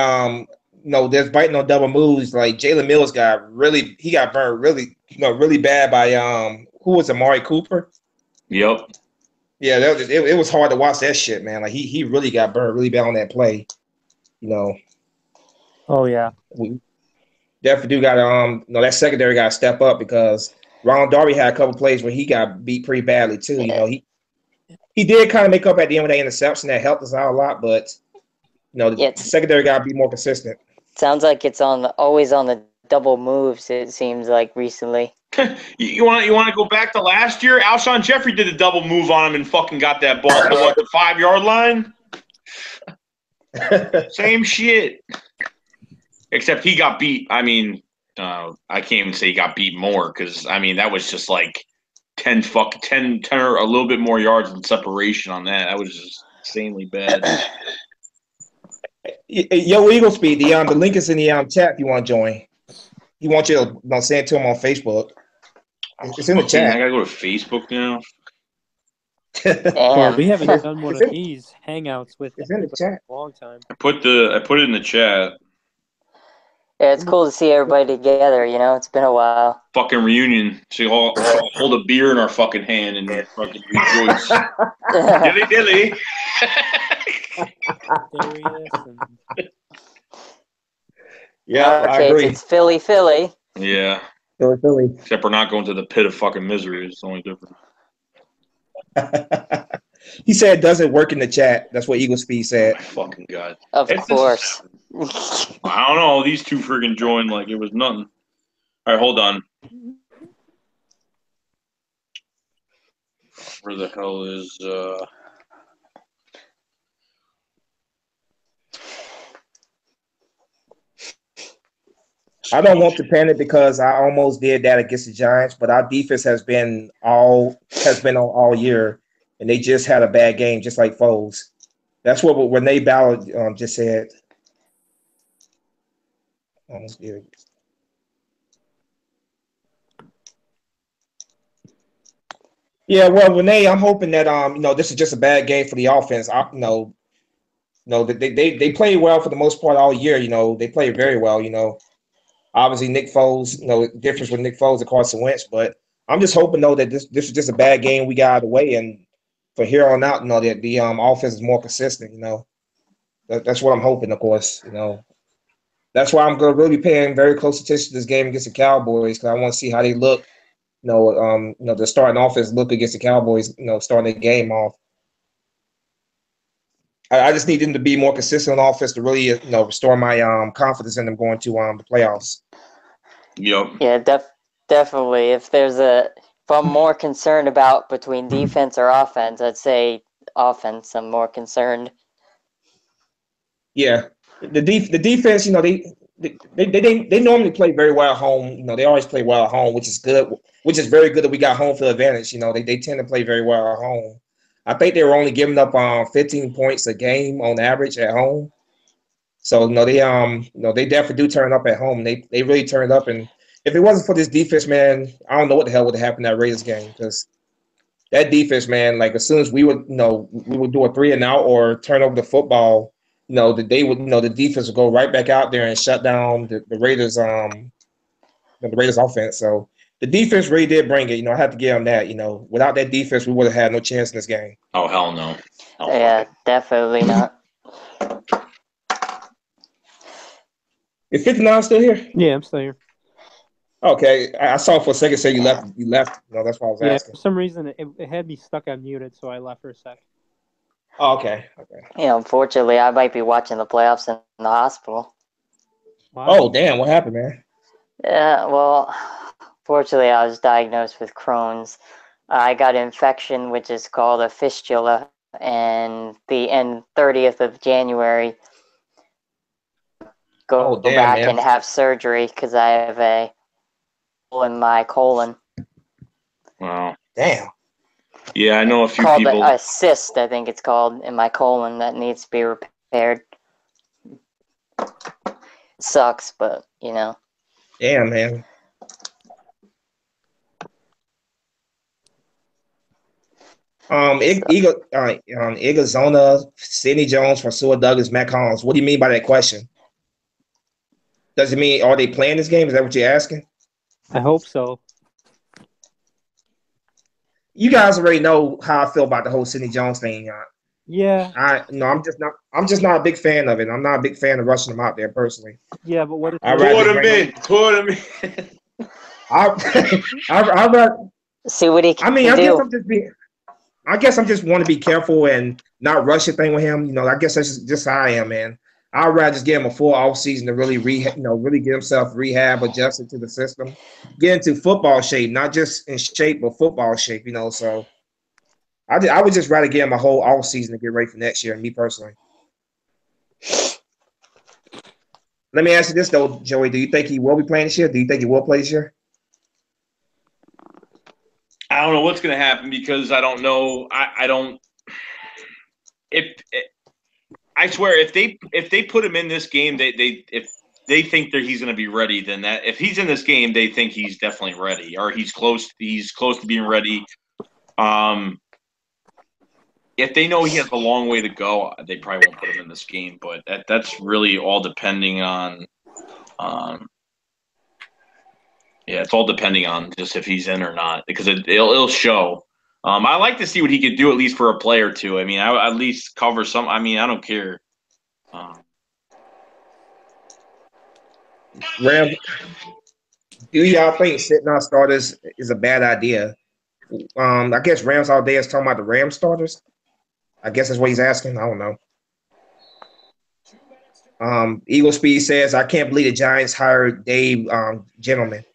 There's biting on double moves. Like Jalen Mills got burned really bad by who was Amari Cooper? Yep. Yeah, it was hard to watch that shit, man. Like he really got burned really bad on that play. Oh yeah. We definitely do got that secondary got to step up, because Ron Darby had a couple plays where he got beat pretty badly too. He did kind of make up at the end of that interception that helped us out a lot, but the secondary got to be more consistent. Sounds like it's always on the double moves. It seems like recently. You want to go back to last year? Alshon Jeffrey did a double move on him and fucking got that ball to the 5-yard line. Same shit. Except he got beat. I mean, I can't even say he got beat more, because I mean that was just like 10 or a little bit more yards in separation on that. That was just insanely bad. Yo, Eagle Speed, the link is in the chat if you want to join. He wants you to send it to him on Facebook. It's in the chat. I gotta go to Facebook now. Well, we haven't done one of these hangouts with it's in the chat. a long time. I put it in the chat. Yeah, it's cool to see everybody together. You know, it's been a while. Fucking reunion. So you all hold a beer in our fucking hand and fucking rejoice. Dilly dilly. Darius and Yeah, I okay, agree. it's Philly. Yeah. Philly. Except we're not going to the pit of fucking misery. It's the only difference. He said it doesn't work in the chat. That's what Eagle Speed said. Oh my fucking God. Of course. I don't know. These two friggin' joined like it was nothing. All right, hold on. Where the hell is I don't want to panic because I almost did that against the Giants, but our defense has been on all year, and they just had a bad game, just like Foles. That's what Renee Ballard just said. Almost did. Yeah, well, Renee, I'm hoping that this is just a bad game for the offense. They played well for the most part all year. They played very well. Obviously, Nick Foles, difference with Nick Foles and Carson Wentz. But I'm just hoping, though, that this is just a bad game we got out of the way. And from here on out, that the offense is more consistent. That's what I'm hoping, of course. That's why I'm going to really be paying very close attention to this game against the Cowboys because I want to see how they look. The starting offense look against the Cowboys. Starting the game off. I just need them to be more consistent on offense to really, restore my confidence in them going to the playoffs. Yep. Yeah, definitely. If I'm more concerned about between defense or offense, I'd say offense. I'm more concerned. Yeah, the defense, they normally play very well at home. They always play well at home, which is good. Which is very good that we got home field advantage. They tend to play very well at home. I think they were only giving up 15 points a game on average at home. So they definitely do turn up at home. They really turned up, and if it wasn't for this defense, man, I don't know what the hell would have happened in that Raiders game because that defense, man, like as soon as we would do a 3-and-out or turn over the football, that they would the defense would go right back out there and shut down the Raiders the Raiders offense. So the defense really did bring it. I have to give them that. Without that defense, we would have had no chance in this game. Oh hell no. Yeah, definitely not. Is 59 still here? yeah, I'm still here. Okay, I saw for a second say you left. You left. That's why I was asking. For some reason it had me stuck on muted, so I left for a sec. Oh, okay. Yeah, unfortunately, I might be watching the playoffs in the hospital. Wow. Oh, damn! What happened, man? Yeah, well, fortunately, I was diagnosed with Crohn's. I got an infection, which is called a fistula, and the 30th of January, go back and have surgery because I have a hole in my colon. Wow. Damn. Yeah, I know a few called people. A cyst, I think it's called, in my colon that needs to be repaired. Sucks, but Damn, man. Igazona, Sidney Jones, Francois Douglas, Matt Collins. What do you mean by that question? Does it mean are they playing this game? Is that what you're asking? I hope so. You guys already know how I feel about the whole Sidney Jones thing. Yeah. I'm just not a big fan of it. I'm not a big fan of rushing them out there personally. Yeah, but what if Put him in. See what he can do. I guess I'm just want to be careful and not rush a thing with him. I guess that's just how I am, man. I'd rather just give him a full off season to really really get himself rehab, adjusted to the system, get into football shape, not just in shape, but football shape. So I would just rather give him a whole off season to get ready for next year. Me personally. Let me ask you this though, Joey. Do you think he will be playing this year? Do you think he will play this year? I don't know what's going to happen because I don't know. I don't. I swear, if they put him in this game, if they think that he's going to be ready, then that if he's in this game, they think he's definitely ready or he's close to being ready. If they know he has a long way to go, they probably won't put him in this game. But that's really all depending on Yeah, it's all depending on just if he's in or not, because it'll show. I like to see what he could do at least for a play or two. I mean, I would at least cover some. I mean, I don't care. Rams, do y'all think sitting our starters is a bad idea? I guess Rams all day is talking about the Rams starters. I guess that's what he's asking. I don't know. Eagle Speed says, I can't believe the Giants hired Dave Gentleman.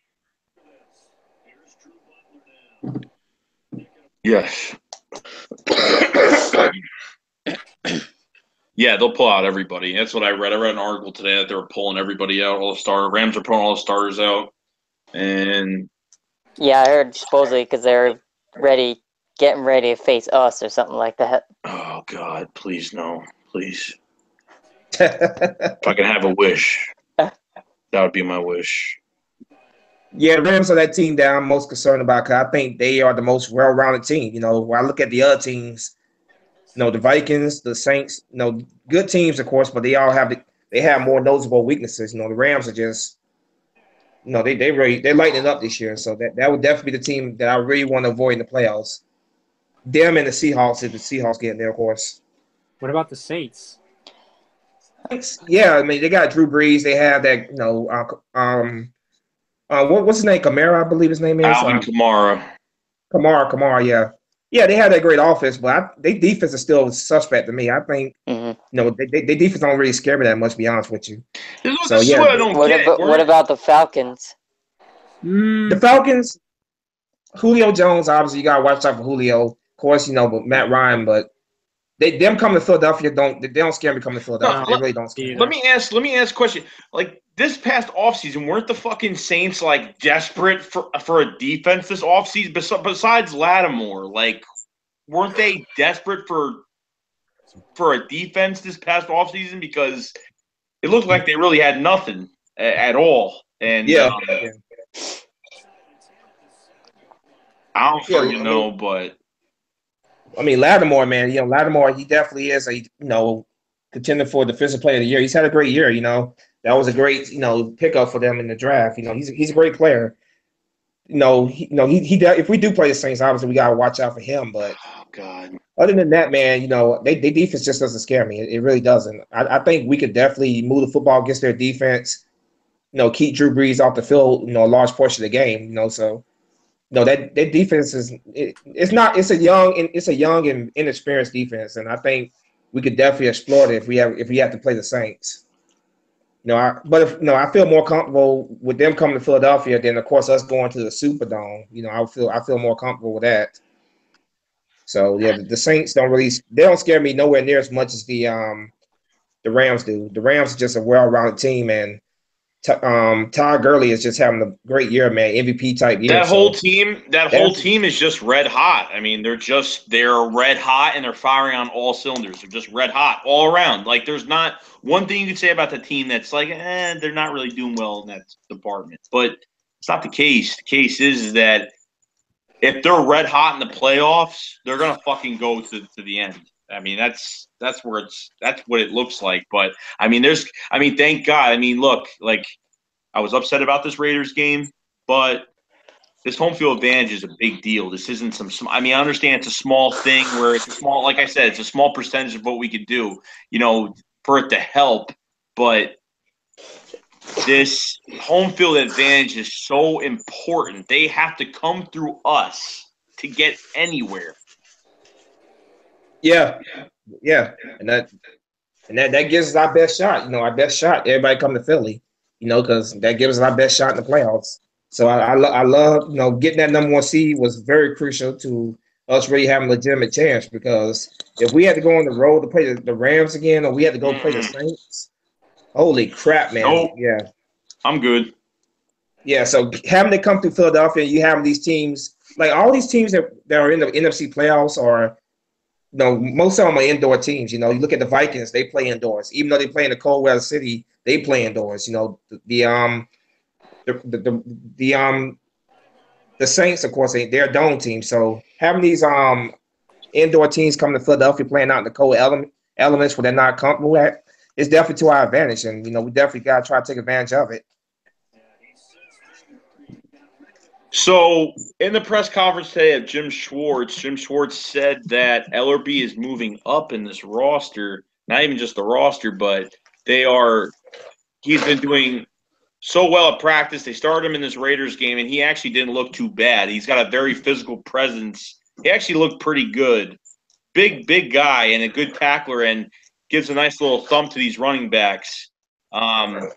Yes. Yeah, they'll pull out everybody. That's what I read. I read an article today that they were pulling everybody out, all the starters. Rams are pulling all the starters out. And yeah, I heard supposedly because they're getting ready to face us or something like that. Oh, God, please, no. Please. If I can have a wish, that would be my wish. Yeah, the Rams are that team that I'm most concerned about because I think they are the most well-rounded team. You know, when I look at the other teams, you know, the Vikings, the Saints, you know, good teams, of course, but they all have more noticeable weaknesses. You know, the Rams are just, you know, they're lighting it up this year. So that would definitely be the team that I really want to avoid in the playoffs. Them and the Seahawks, if the Seahawks get in there, of course. What about the Saints? Yeah, I mean, they got Drew Brees. They have that, you know, what's his name? Kamara, I believe his name is. Alvin Kamara. Kamara, yeah. Yeah, they have that great offense, but their defense is still suspect to me. I think, you know, they defense don't really scare me that much, to be honest with you. So, yeah. What about the Falcons? The Falcons, Julio Jones, obviously, you got to watch out for Julio. Of course, you know, but Matt Ryan, but them coming to Philadelphia they don't scare me coming to Philadelphia. No, they really don't scare me. Let me ask a question. Like, this past offseason, weren't the fucking Saints like desperate for a defense this offseason? Besides Lattimore, like, weren't they desperate for a defense this past offseason? Because it looked like they really had nothing at all. And yeah. I don't fucking know, but I mean, Lattimore, man, you know, Lattimore, he definitely is a, you know, contender for Defensive Player of the Year. He's had a great year, you know. That was a great, you know, pickup for them in the draft. You know, he's a great player. He if we do play the Saints, obviously we gotta watch out for him. But oh God, other than that, man, you know, they defense just doesn't scare me. It really doesn't. I think we could definitely move the football against their defense. You know, keep Drew Brees off the field. You know, a large portion of the game. You know, so. No, that defense is it's a young and inexperienced defense, and I think we could definitely exploit it if we have to play the Saints. You know, I feel more comfortable with them coming to Philadelphia than, of course, us going to the Superdome. You know, I feel more comfortable with that. So yeah, the Saints don't scare me nowhere near as much as the Rams do. The Rams are just a well-rounded team, and Todd Gurley is just having a great year, man. MVP type year. That whole team is just red hot. I mean, they're red hot and they're firing on all cylinders. They're just red hot all around. Like, there's not one thing you could say about the team that's like, they're not really doing well in that department. But it's not the case. The case is that if they're red hot in the playoffs, they're gonna fucking go to the end. I mean, that's what it looks like. But I mean, thank God. I mean, look, like, I was upset about this Raiders game, but this home field advantage is a big deal. This isn't I mean, I understand it's a small thing where it's a small, like I said, it's a small percentage of what we could do, you know, for it to help. But this home field advantage is so important. They have to come through us to get anywhere. Yeah, and that gives us our best shot. You know, our best shot. Everybody come to Philly, you know, because that gives us our best shot in the playoffs. So I love, you know, getting that number 1 seed was very crucial to us really having a legitimate chance, because if we had to go on the road to play the Rams again, or we had to go play the Saints, holy crap, man! Nope. Yeah, I'm good. Yeah, so having to come through Philadelphia, you have these teams, like all these teams that are in the NFC playoffs are. No, most of them are indoor teams. You know, you look at the Vikings; they play indoors. Even though they play in a cold weather city, they play indoors. You know, the Saints, of course, they're a dome team. So having these indoor teams come to Philadelphia playing out in the cold elements where they're not comfortable at, it's definitely to our advantage. And you know, we definitely got to try to take advantage of it. So in the press conference today of Jim Schwartz said that LRB is moving up in this roster. Not even just the roster, but he's been doing so well at practice. They started him in this Raiders game, and he actually didn't look too bad. He's got a very physical presence. He actually looked pretty good. Big guy and a good tackler, and gives a nice little thump to these running backs. And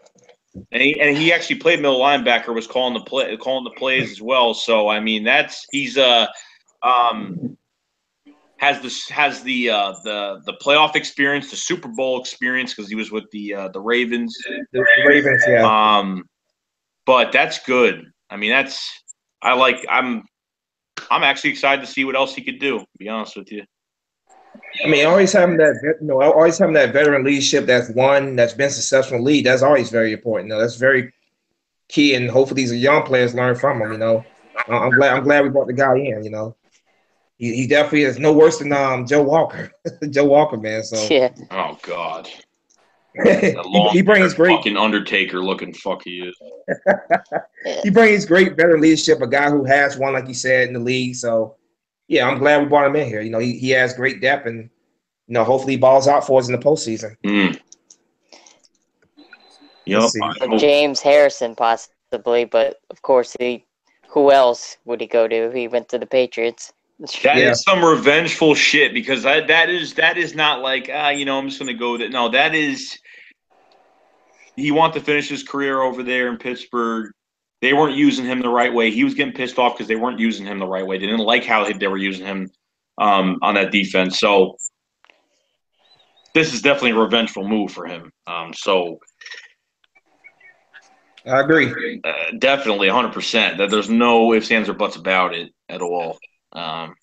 he actually played middle linebacker, was calling the plays as well. So I mean, he's has the playoff experience, the Super Bowl experience, because he was with the Ravens. The Ravens, yeah. But that's good. I mean, I'm actually excited to see what else he could do, to be honest with you. I mean, always having that veteran leadership that's been successful in the league, that's always very important. That's very key, and hopefully these young players learn from him. I'm glad we brought the guy in. He definitely is no worse than Joe Walker. Joe Walker, man. So Yeah. Oh God. he brings great fucking Undertaker looking fuck he is. He brings great veteran leadership, a guy who has won, like you said, in the league. So yeah, I'm glad we brought him in here. He has great depth, and hopefully he balls out for us in the postseason. Yep. James Harrison possibly, but of course who else would he go to if he went to the Patriots? That is some revengeful shit, because that is not like I'm just gonna go that. No, that is he wants to finish his career over there in Pittsburgh. They weren't using him the right way. He was getting pissed off because they weren't using him the right way. They didn't like how they were using him on that defense. So this is definitely a revengeful move for him. So I agree. Definitely 100%. That there's no ifs, ands, or buts about it at all. Can't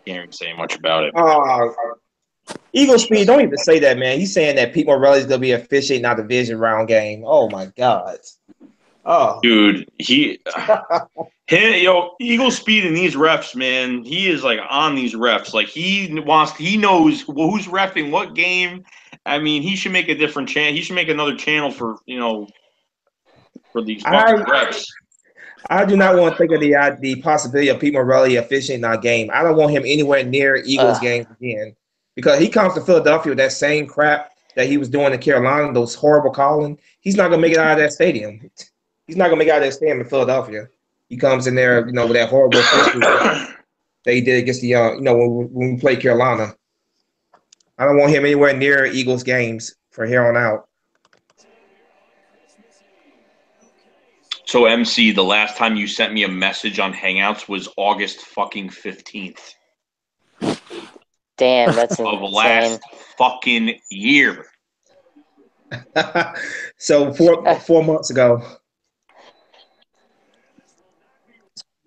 even say much about it. Eagle Speed, don't even say that, man. He's saying that Pete Morelli's gonna be officiating our division round game. Oh my God. Oh, dude, Eagle Speed and these refs, man. He is like on these refs. Like he knows who's reffing what game. I mean, he should make a different channel. He should make another channel for these refs. I do not want to think of the possibility of Pete Morelli officiating our game. I don't want him anywhere near Eagles games again, because he comes to Philadelphia with that same crap that he was doing in Carolina, those horrible calling. He's not gonna make it out of that stadium. He's not gonna make it out of that stadium in Philadelphia. He comes in there, with that horrible official that he did against the when we played Carolina. I don't want him anywhere near Eagles games from here on out. So, MC, the last time you sent me a message on Hangouts was August fucking 15th. Damn, that's of insane. last fucking year. So 4 months ago.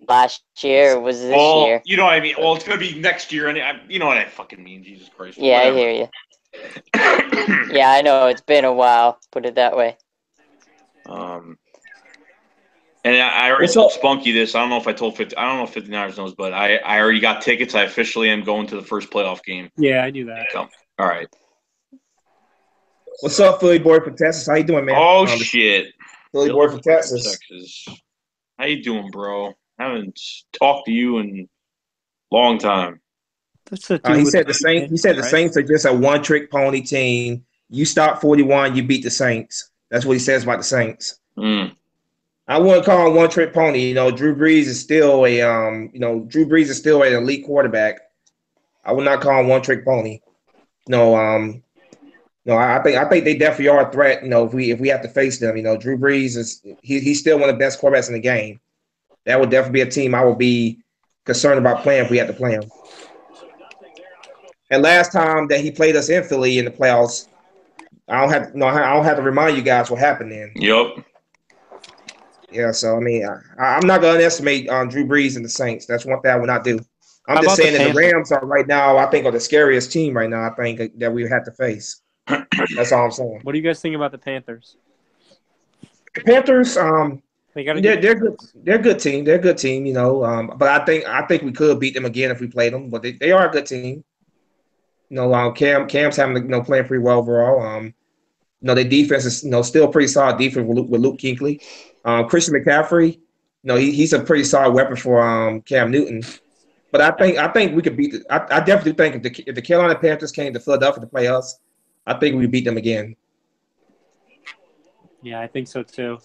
Last year was this year. You know what I mean? Well, it's going to be next year. And you know what I fucking mean, Jesus Christ. Yeah, whatever. I hear you. Yeah, I know. It's been a while. Put it that way. And I already told Spunky this. I don't know if 59ers knows, but I already got tickets. I officially am going to the first playoff game. Yeah, I knew that. All right. What's up, Philly boy from Texas? How you doing, man? Oh, shit. Philly boy from Texas. How you doing, bro? I haven't talked to you in a long time. He said the Saints. He said the Saints are just a one-trick pony team. You stop 41, you beat the Saints. That's what he says about the Saints. I wouldn't call him one-trick pony. Drew Brees is still an elite quarterback. I would not call him one-trick pony. I think they definitely are a threat. If we have to face them, Drew Brees he's still one of the best quarterbacks in the game. That would definitely be a team I would be concerned about playing if we had to play him. And last time that he played us in Philly in the playoffs, I don't have to remind you guys what happened then. Yep. Yeah, so I mean, I'm not gonna underestimate Drew Brees and the Saints. That's one thing I would not do. I'm just saying that the Rams are right now, I think, are the scariest team right now. I think that we have to face. That's all I'm saying. What do you guys think about the Panthers? The Panthers, they're good. They're a good team. They're a good team, But I think we could beat them again if we played them. But they are a good team. Cam's having playing pretty well overall. Their defense is still pretty solid defense with Luke Kuechly. Christian McCaffrey, he's a pretty solid weapon for Cam Newton. But I think we could beat. I definitely think if the Carolina Panthers came to Philadelphia to play us, I think we beat them again. Yeah, I think so too.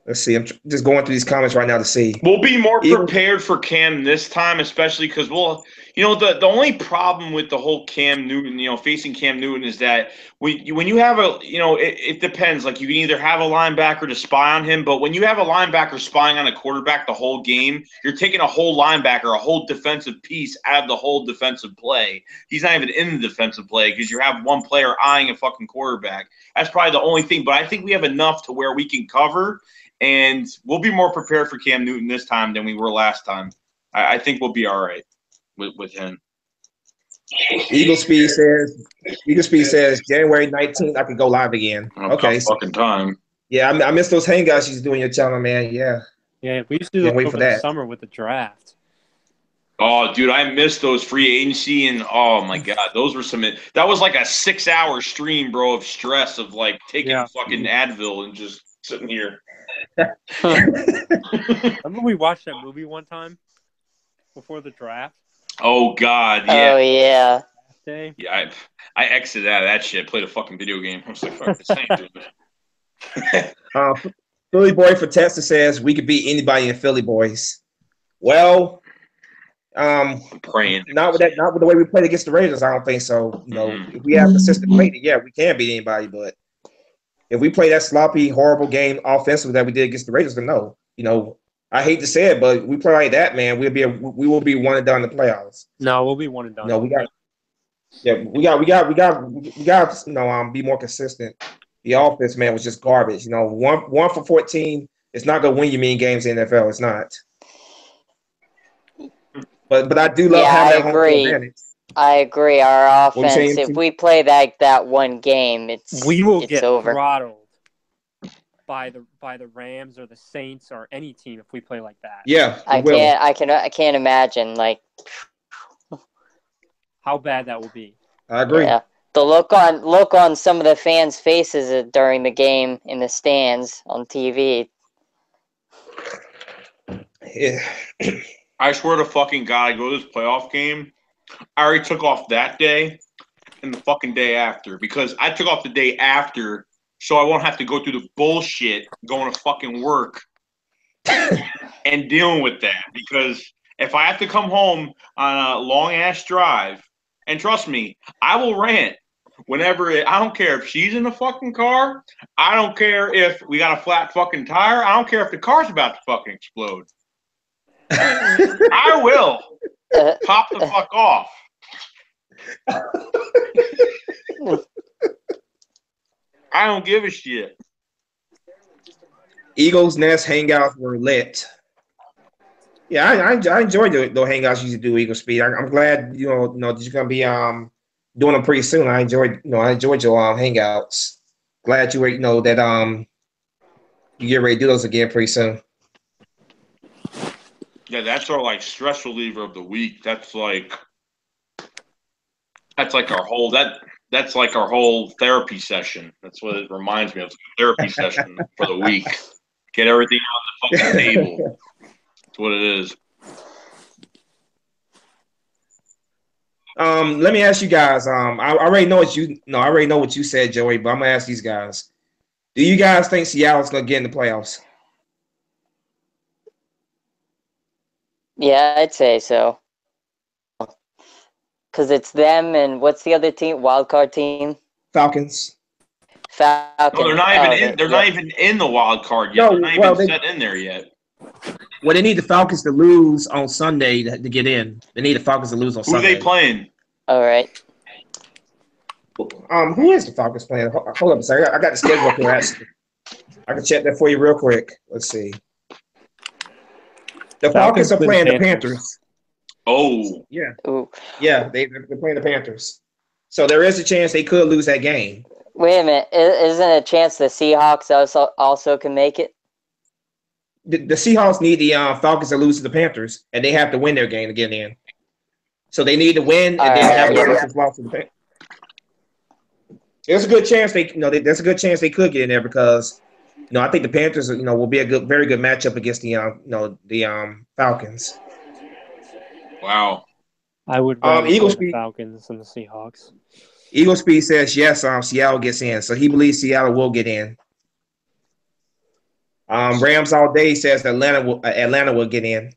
Let's see. I'm just going through these comments right now to see. We'll be more prepared for Cam this time, especially because the only problem with the whole Cam Newton, facing Cam Newton is that when you have it depends. Like you can either have a linebacker to spy on him, but when you have a linebacker spying on a quarterback the whole game, you're taking a whole linebacker, a whole defensive piece out of the whole defensive play. He's not even in the defensive play because you have one player eyeing a fucking quarterback. That's probably the only thing. But I think we have enough to where we can cover. And we'll be more prepared for Cam Newton this time than we were last time. I think we'll be all right with him. Eagle Speed says January 19th I could go live again. Okay. Fucking time. Yeah, I miss those hangouts you doing your channel, man. Yeah. Yeah, we used to do it over the summer with the draft. Oh, dude, I missed those free agency and oh my god, those were that was like a 6-hour stream, bro, of stress of like taking fucking Advil and just sitting here. Remember we watched that movie one time before the draft? Oh God, yeah. Oh yeah. Yeah, I exited out of that shit. Played a fucking video game. I was like, fuck this ain't doing it. Philly Boy for Texas says we could beat anybody in Philly, boys. Well, I'm praying. Not with the way we played against the Raiders. I don't think so. If we have consistent play, yeah, we can beat anybody, but. If we play that sloppy, horrible game offensively that we did against the Raiders, then no. I hate to say it, but we play like that, man. We will be one and done in the playoffs. No, we'll be one and done. No, we got be more consistent. The offense, man, was just garbage. 1 for 14. It's not gonna win you many games in the NFL. It's not. But I do love having that home field advantage. I agree. Our offense, if we play that one game, we will it's get over. Throttled by the Rams or the Saints or any team if we play like that. Yeah, I can't imagine how bad that will be. I agree. Yeah. The look on some of the fans' faces during the game in the stands on TV. Yeah. I swear to fucking God, I go to this playoff game. I already took off that day and the fucking day after because I took off the day after so I won't have to go through the bullshit going to fucking work and dealing with that. Because if I have to come home on a long-ass drive, and trust me, I will rant whenever I don't care if she's in the fucking car. I don't care if we got a flat fucking tire. I don't care if the car's about to fucking explode. I will. Pop the fuck off. I don't give a shit. Eagles Nest hangouts were lit. Yeah, I enjoyed the hangouts you used to do, Eagle Speed. I'm glad that you're gonna be doing them pretty soon. I enjoyed your hangouts. Glad you were that you get ready to do those again pretty soon. Yeah, that's our stress reliever of the week. That's like our whole that's like our whole therapy session. That's what it reminds me of. Therapy session for the week. Get everything on the fucking table. That's what it is. Let me ask you guys. I already know what you said, Joey, but I'm gonna ask these guys. Do you guys think Seattle's gonna get in the playoffs? Yeah, I'd say so. Because it's them and what's the other team? Wildcard team? Falcons. No, they're not even in. They're not even in the wild card yet. They're not even set in there yet. Well, they need the Falcons to lose on Sunday to get in. They need the Falcons to lose on Sunday. Who are they playing? All right. Who is the Falcons playing? Hold up a second. I got the schedule up here. Actually, I can check that for you real quick. Let's see. The Falcons are playing the Panthers. Oh. Yeah. Ooh. Yeah, they're playing the Panthers. So there is a chance they could lose that game. Wait a minute. Isn't it a chance the Seahawks also can make it? The Seahawks need the Falcons to lose to the Panthers, and they have to win their game to get in. So they need to win, and then have a loss to the Panthers. There's a good chance there's a good chance they could get in there because I think the Panthers, will be a very good matchup against the Falcons. Wow. I would rather Eagle play the Speed. Falcons than the Seahawks. Eagle Speed says yes. Seattle gets in, so he believes Seattle will get in. Rams all day says Atlanta will get in.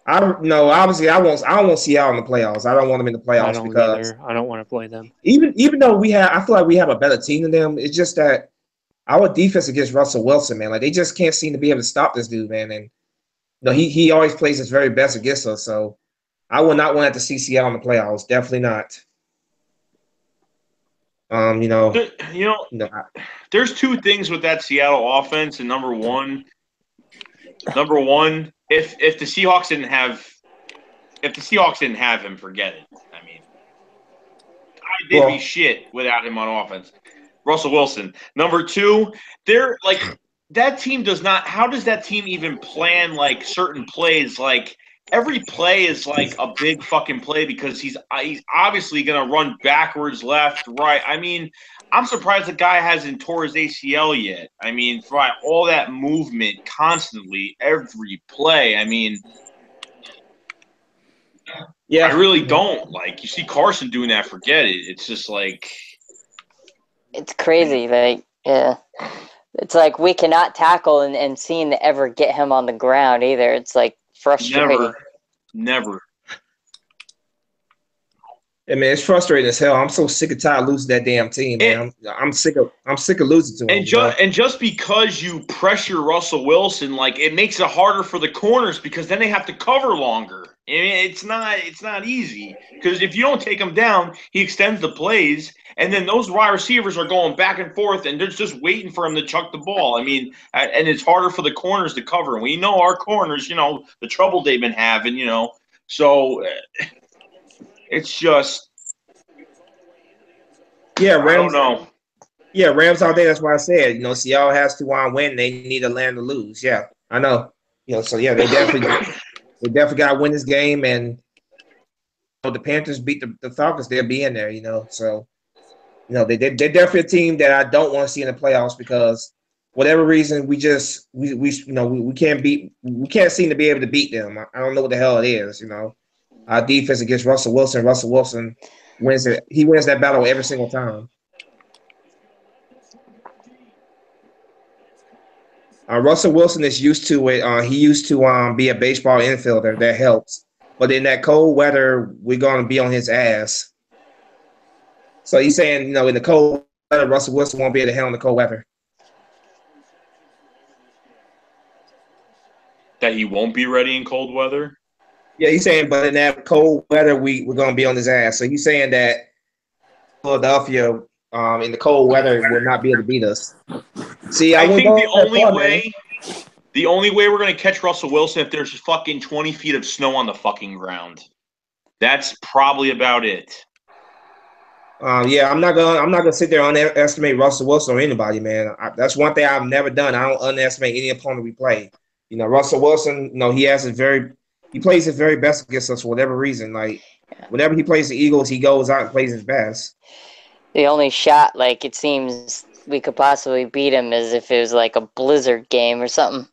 Obviously I don't want Seattle in the playoffs. I don't want them in the playoffs because I don't want to play them. Even though I feel like we have a better team than them. It's just that our defense against Russell Wilson, man, like they just can't seem to be able to stop this dude, man. And he always plays his very best against us. So I would not want to see Seattle in the playoffs. Definitely not. There's two things with that Seattle offense, and number one, if the Seahawks didn't have him, forget it. I mean, they'd be shit without him on offense. Russell Wilson. Number two, they're like that team does not. How does that team even plan like certain plays? Like every play is like a big fucking play because he's obviously gonna run backwards, left, right. I mean, I'm surprised the guy hasn't tore his ACL yet. I mean, for all that movement constantly, every play. I mean, yeah, I really don't. Like, you see Carson doing that, forget it. It's just like... It's crazy. Like, yeah. It's like we cannot tackle and seem to ever get him on the ground either. It's like frustrating. Never. I mean, it's frustrating as hell. I'm so sick and tired of losing that damn team, man. I'm sick of losing to him. And just because you pressure Russell Wilson, like it makes it harder for the corners because then they have to cover longer. I mean, it's not easy because if you don't take him down, he extends the plays, and then those wide receivers are going back and forth, and they're just waiting for him to chuck the ball. I mean, and it's harder for the corners to cover. And we know our corners, the trouble they've been having, so. It's just, Rams, I don't know. Yeah, Rams all day. That's why I said, Seattle has to win. They need to land to lose. Yeah, I know. So yeah, they definitely got to win this game. And the Panthers beat the Falcons, they'll be in there. So they're definitely a team that I don't want to see in the playoffs because whatever reason we can't seem to be able to beat them. I don't know what the hell it is. Our defense against Russell Wilson. Russell Wilson wins it. He wins that battle every single time. Russell Wilson is used to it. He used to be a baseball infielder. That helps. But in that cold weather, we're going to be on his ass. So he's saying, in the cold weather, Russell Wilson won't be able to handle the cold weather. That he won't be ready in cold weather? Yeah, he's saying, but in that cold weather, we're going to be on his ass. So he's saying that Philadelphia, in the cold weather, will not be able to beat us. See, I think the only way we're going to catch Russell Wilson if there's fucking 20 feet of snow on the fucking ground. That's probably about it. Yeah, I'm not gonna sit there and underestimate Russell Wilson or anybody, man. That's one thing I've never done. I don't underestimate any opponent we play. Russell Wilson, he plays his very best against us for whatever reason. Like, whenever he plays the Eagles, he goes out and plays his best. The only shot, like, it seems we could possibly beat him is if it was like a blizzard game or something.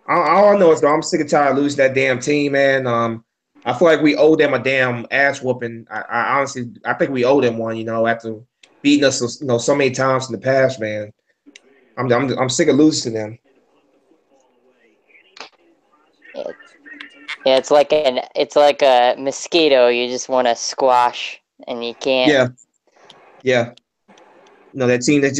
All I know is, though, I'm sick and tired of losing that damn team, man. I feel like we owe them a damn ass whooping. I honestly think we owe them one, after beating us, so many times in the past, man. I'm sick of losing to them. Yeah, it's like a mosquito you just want to squash and you can't. Yeah. That team that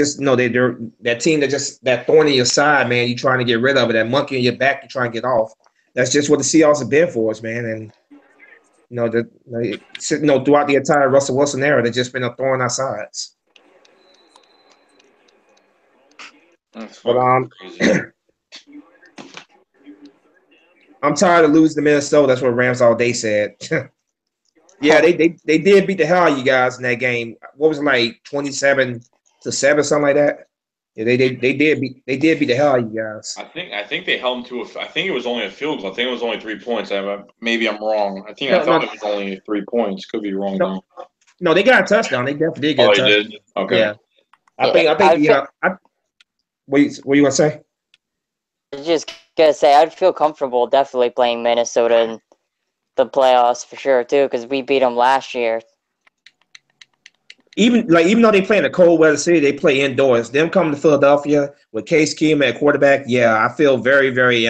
just that thorn in your side, man. You're trying to get rid of it. That monkey in your back, you're trying to get off. That's just what the Seahawks have been for us, man. And throughout the entire Russell Wilson era, they've just been a thorn in our sides. But I'm tired of losing to Minnesota. That's what Rams all day said. Yeah, they did beat the hell out of you guys in that game. What was it, like 27-7, something like that? Yeah, they did beat the hell out of you guys. I think they held them to I think it was only a field goal. I think it was only 3 points. Maybe I'm wrong. I thought it was only 3 points. Could be wrong though. No, they got a touchdown. They definitely did get Oh, a they touchdown. did? Okay. Yeah. I think what you gonna say? I was just gonna say I'd feel comfortable definitely playing Minnesota in the playoffs for sure too, because we beat them last year. Even though they play in a cold weather city, they play indoors. Them coming to Philadelphia with Case Keenum at quarterback, yeah, I feel very, very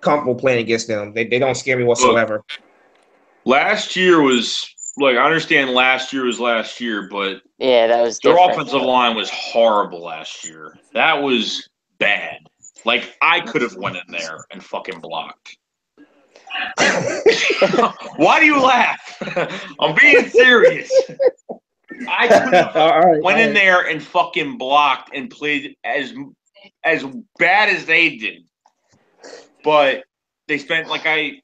comfortable playing against them. They don't scare me whatsoever. Last year was like I understand last year was last year, but Yeah, that was their different. offensive line was horrible last year. That was bad. Like I could have went in there and fucking blocked. Why do you laugh? I'm being serious. I could have went in there and fucking blocked and played as bad as they did. But they spent, like I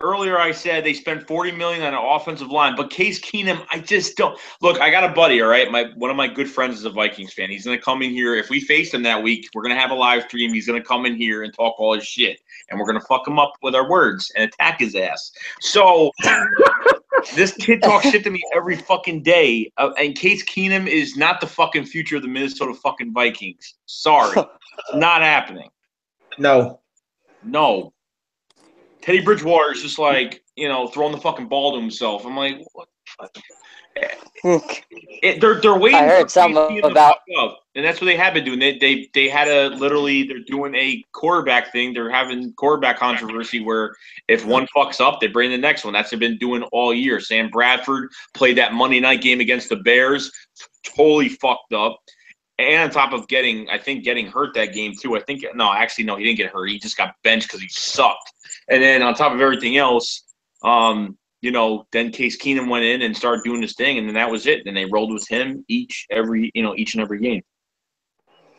said, they spent $40 million on an offensive line. But Case Keenum, I just don't look. I got a buddy, all right. One of my good friends is a Vikings fan. He's gonna come in here. If we face him that week, we're gonna have a live stream. He's gonna come in here and talk all his shit, and we're gonna fuck him up with our words and attack his ass. So this kid talks shit to me every fucking day. And Case Keenum is not the fucking future of the Minnesota fucking Vikings. Sorry, it's not happening. No. Teddy Bridgewater is just like, throwing the fucking ball to himself. I'm like, what the fuck? They're waiting. I heard something about, and that's what they have been doing. They had they're doing a quarterback thing. They're having quarterback controversy where if one fucks up, they bring the next one. That's what they've been doing all year. Sam Bradford played that Monday night game against the Bears, totally fucked up. And on top of getting hurt that game too. He didn't get hurt. He just got benched because he sucked. And then on top of everything else, then Case Keenum went in and started doing his thing, and then that was it. And they rolled with him each and every game.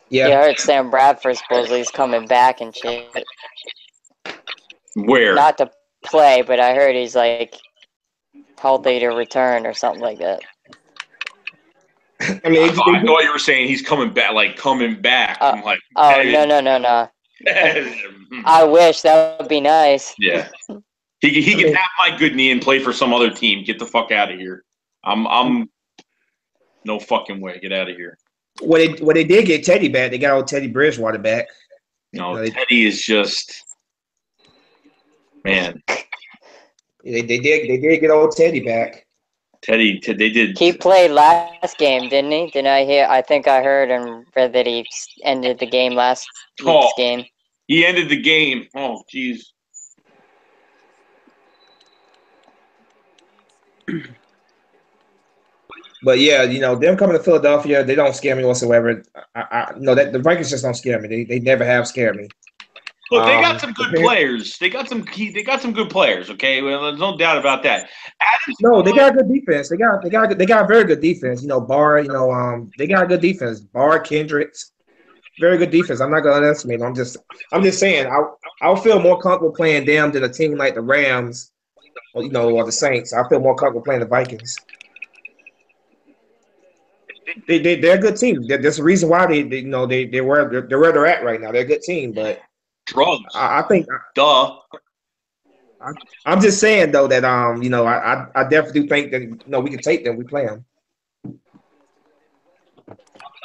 Yeah, I heard Sam Bradford supposedly is coming back and shit. Where? Not to play, but I heard he's like healthy to return or something like that. I thought you were saying he's coming back, like coming back. I'm like, no. I wish that would be nice. Yeah, he can have my good knee and play for some other team. Get the fuck out of here. I'm no fucking way. Get out of here. Well, they did get Teddy back. They got old Teddy Bridgewater back. No, Teddy is just man. They did get old Teddy back. Teddy, they did. He played last game, didn't he? Didn't I hear? I think I heard and read that he ended the game last week's game. He ended the game. Oh, jeez. But yeah, them coming to Philadelphia, they don't scare me whatsoever. That the Vikings just don't scare me. They never have scared me. Look, they got some good players. They got some good players. Okay, well, there's no doubt about that. They got a good defense. They got a very good defense. Barr. They got a good defense. Barr, Kendricks, very good defense. I'm not gonna underestimate them. I'm just saying. I'll feel more comfortable playing them than a team like the Rams, or the Saints. I feel more comfortable playing the Vikings. They're a good team. There's a reason why they're where they're at right now. They're a good team, but. Drugs. I think. Duh. I'm just saying though that I definitely think that we can take them. We play them.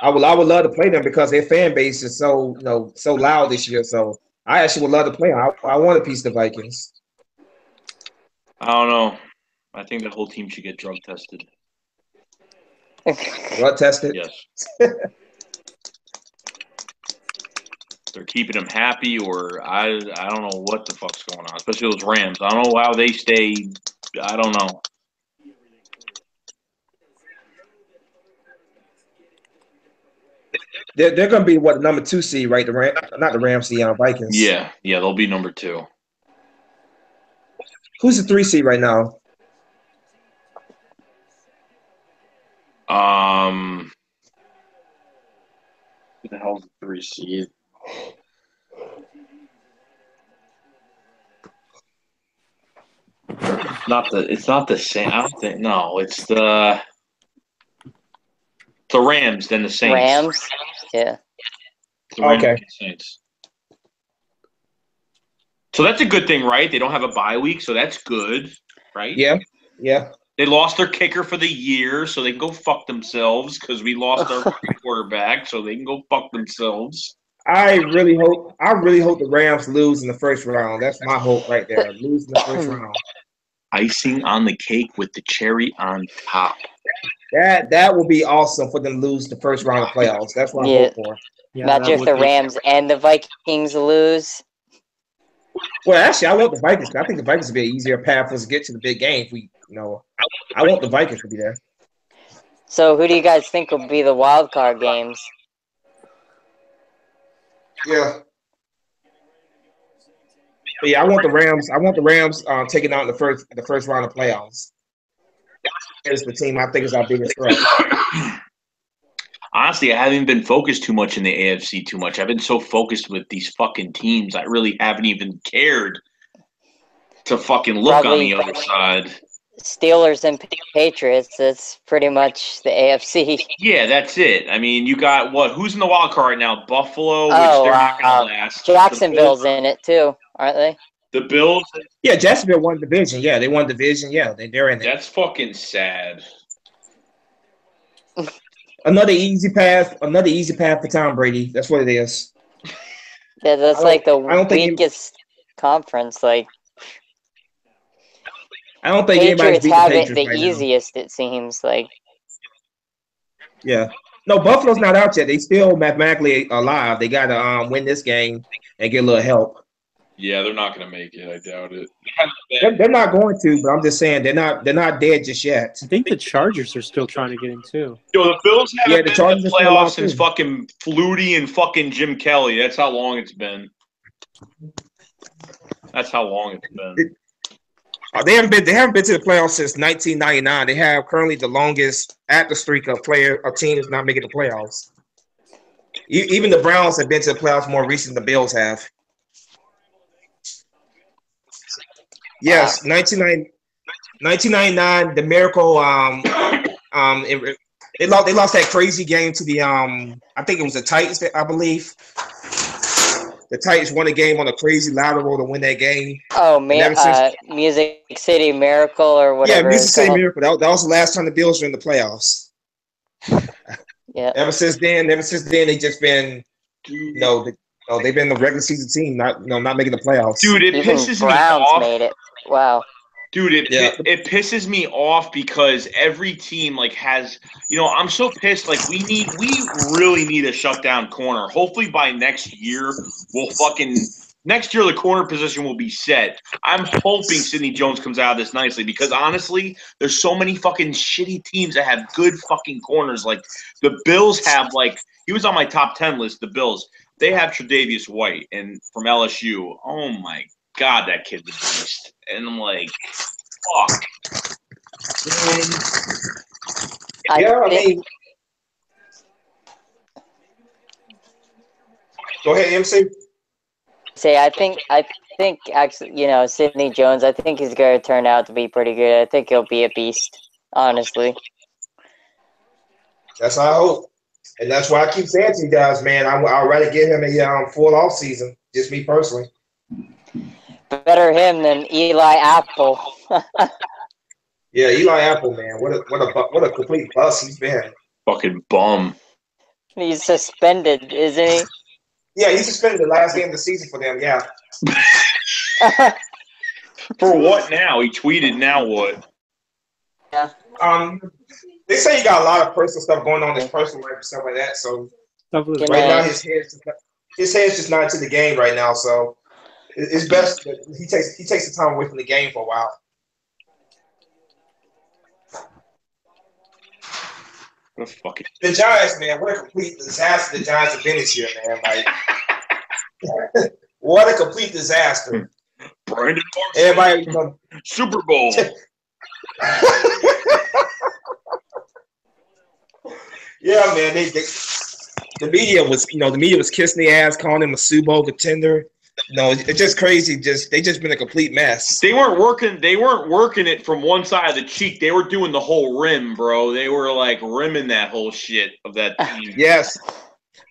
I would love to play them because their fan base is so loud this year. So I actually would love to play them. I want a piece of the Vikings. I don't know. I think the whole team should get drug tested. Drug tested? Yes. They're keeping him happy, or I don't know what the fuck's going on, especially those Rams. I don't know how they stay. I don't know. They're going to be what, number 2 seed, right? Not the Rams, the Vikings. Yeah, they'll be number 2. Who's the 3 seed right now? Who the hell's the 3 seed? It's not the same. I don't think. No, it's the Rams, then the Saints. Rams? Yeah. The Rams and the Saints. So that's a good thing, right? They don't have a bye week, so that's good, right? Yeah. They lost their kicker for the year, so they can go fuck themselves because we lost our quarterback, so they can go fuck themselves. I really hope the Rams lose in the first round. That's my hope right there. Lose in the first round. Icing on the cake with the cherry on top. That will be awesome for them to lose the first round of playoffs. That's what I hope for. Yeah, Imagine if the Rams and the Vikings lose. Well, actually, I want the Vikings. I think the Vikings would be an easier path for us to get to the big game. If we, I want the Vikings to be there. So, who do you guys think will be the wild card games? Yeah. But yeah, I want the Rams. I want the Rams taking out in the first round of playoffs. It's the team I think is our biggest threat. Honestly, I haven't been focused too much in the AFC too much. I've been so focused with these fucking teams, I really haven't even cared to fucking look on the other side. Steelers and Patriots, that's pretty much the AFC. Yeah, that's it. I mean, you got what? Who's in the wild card right now? Buffalo, which they're not going to last. Jacksonville's in it too, aren't they? The Bills? Yeah, Jacksonville won division. Yeah, they won division. Yeah, they're in it. That's fucking sad. Another easy path for Tom Brady. That's what it is. Yeah, that's like the weakest conference. Like, I don't think anybody's beating have the Patriots it the easiest. It seems like. Yeah. No, Buffalo's not out yet. They still mathematically alive. They got to win this game and get a little help. Yeah, they're not going to make it. I doubt it. They're not going to, but I'm just saying they're not dead just yet. I think the Chargers are still trying to get in too. Yo, the Bills haven't been in the playoffs playoffs since fucking Flutie and fucking Jim Kelly. That's how long it's been. That's how long it's been. They haven't been to the playoffs since 1999. They have currently the longest active streak of teams not making the playoffs. Even the Browns have been to the playoffs more recent than the Bills have. Yes, 1999, the Miracle. They lost that crazy game to the I think it was the Titans, I believe. The Titans won a game on a crazy lateral to win that game. Oh man, Music City Miracle or whatever. Yeah, Music City Miracle. That was the last time the Bills were in the playoffs. Yeah. Ever since then, they just been, they've been the regular season team, not making the playoffs. Dude, it pisses me Browns off. Made it. Wow. Dude, it pisses me off because every team has, I'm so pissed. Like we really need a shutdown corner. Hopefully by next year the corner position will be set. I'm hoping Sidney Jones comes out of this nicely because honestly, there's so many fucking shitty teams that have good fucking corners. Like the Bills have he was on my top 10 list. The Bills, they have Tre'Davious White and from LSU. Oh my God, that kid's a beast. And I'm like, fuck. Go ahead, MC. I think actually, Sidney Jones, I think he's going to turn out to be pretty good. I think he'll be a beast, honestly. That's what I hope. And that's why I keep saying to you guys, man, I'd rather give him a full off season, just me personally. Better him than Eli Apple. Yeah, Eli Apple, man. What a complete bust he's been. Fucking bum. He's suspended, isn't he? Yeah, he's suspended the last game of the season for them, yeah. For what now? He tweeted, now what? Yeah. They say he got a lot of personal stuff going on in his personal life and stuff like that, so right now his head's just not into the game right now, so it's best that he takes the time away from the game for a while. The Giants, man, what a complete disaster the Giants have been this year, man. What a complete disaster. Brandon Everybody, Super Bowl. Yeah, man. The media was kissing the ass, calling him a Super Bowl contender. No, it's just crazy. They just been a complete mess. They weren't working it from one side of the cheek. They were doing the whole rim, bro. They were rimming that whole shit of that team. Yes.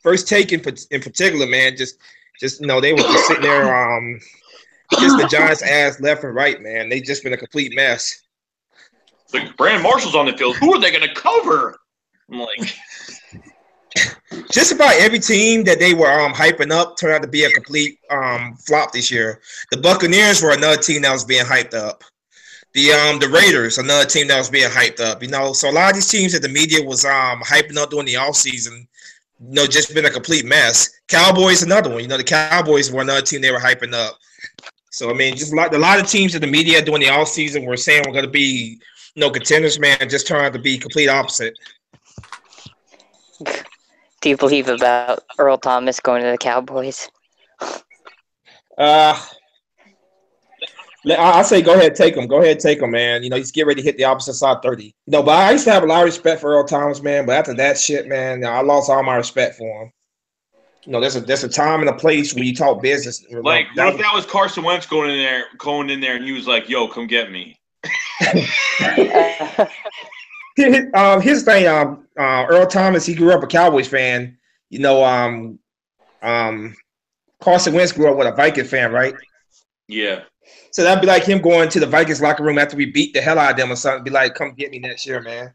First Take in particular, man, just they were just sitting there kissing the Giants' ass left and right, man. They just been a complete mess. like Brandon Marshall's on the field. Who are they going to cover? I'm like, just about every team that they were hyping up turned out to be a complete flop this year. The Buccaneers were another team that was being hyped up. The Raiders, another team that was being hyped up. So a lot of these teams that the media was hyping up during the offseason, just been a complete mess. Cowboys, another one. The Cowboys were another team they were hyping up. So, I mean, just a lot of teams that the media during the offseason were saying were going to be, contenders, man, just turned out to be complete opposite. Do you believe about Earl Thomas going to the Cowboys? I say go ahead, take him. Go ahead, take him, man. He's getting ready to hit the opposite side 30. But I used to have a lot of respect for Earl Thomas, man. But after that shit, man, I lost all my respect for him. There's a time and a place where you talk business. Like, what if that was Carson Wentz going in there, and he was like, "Yo, come get me." His thing, Earl Thomas, he grew up a Cowboys fan. Carson Wentz grew up with a Viking fan, right? Yeah. So that'd be like him going to the Vikings locker room after we beat the hell out of them or something. Be like, "Come get me next year, man."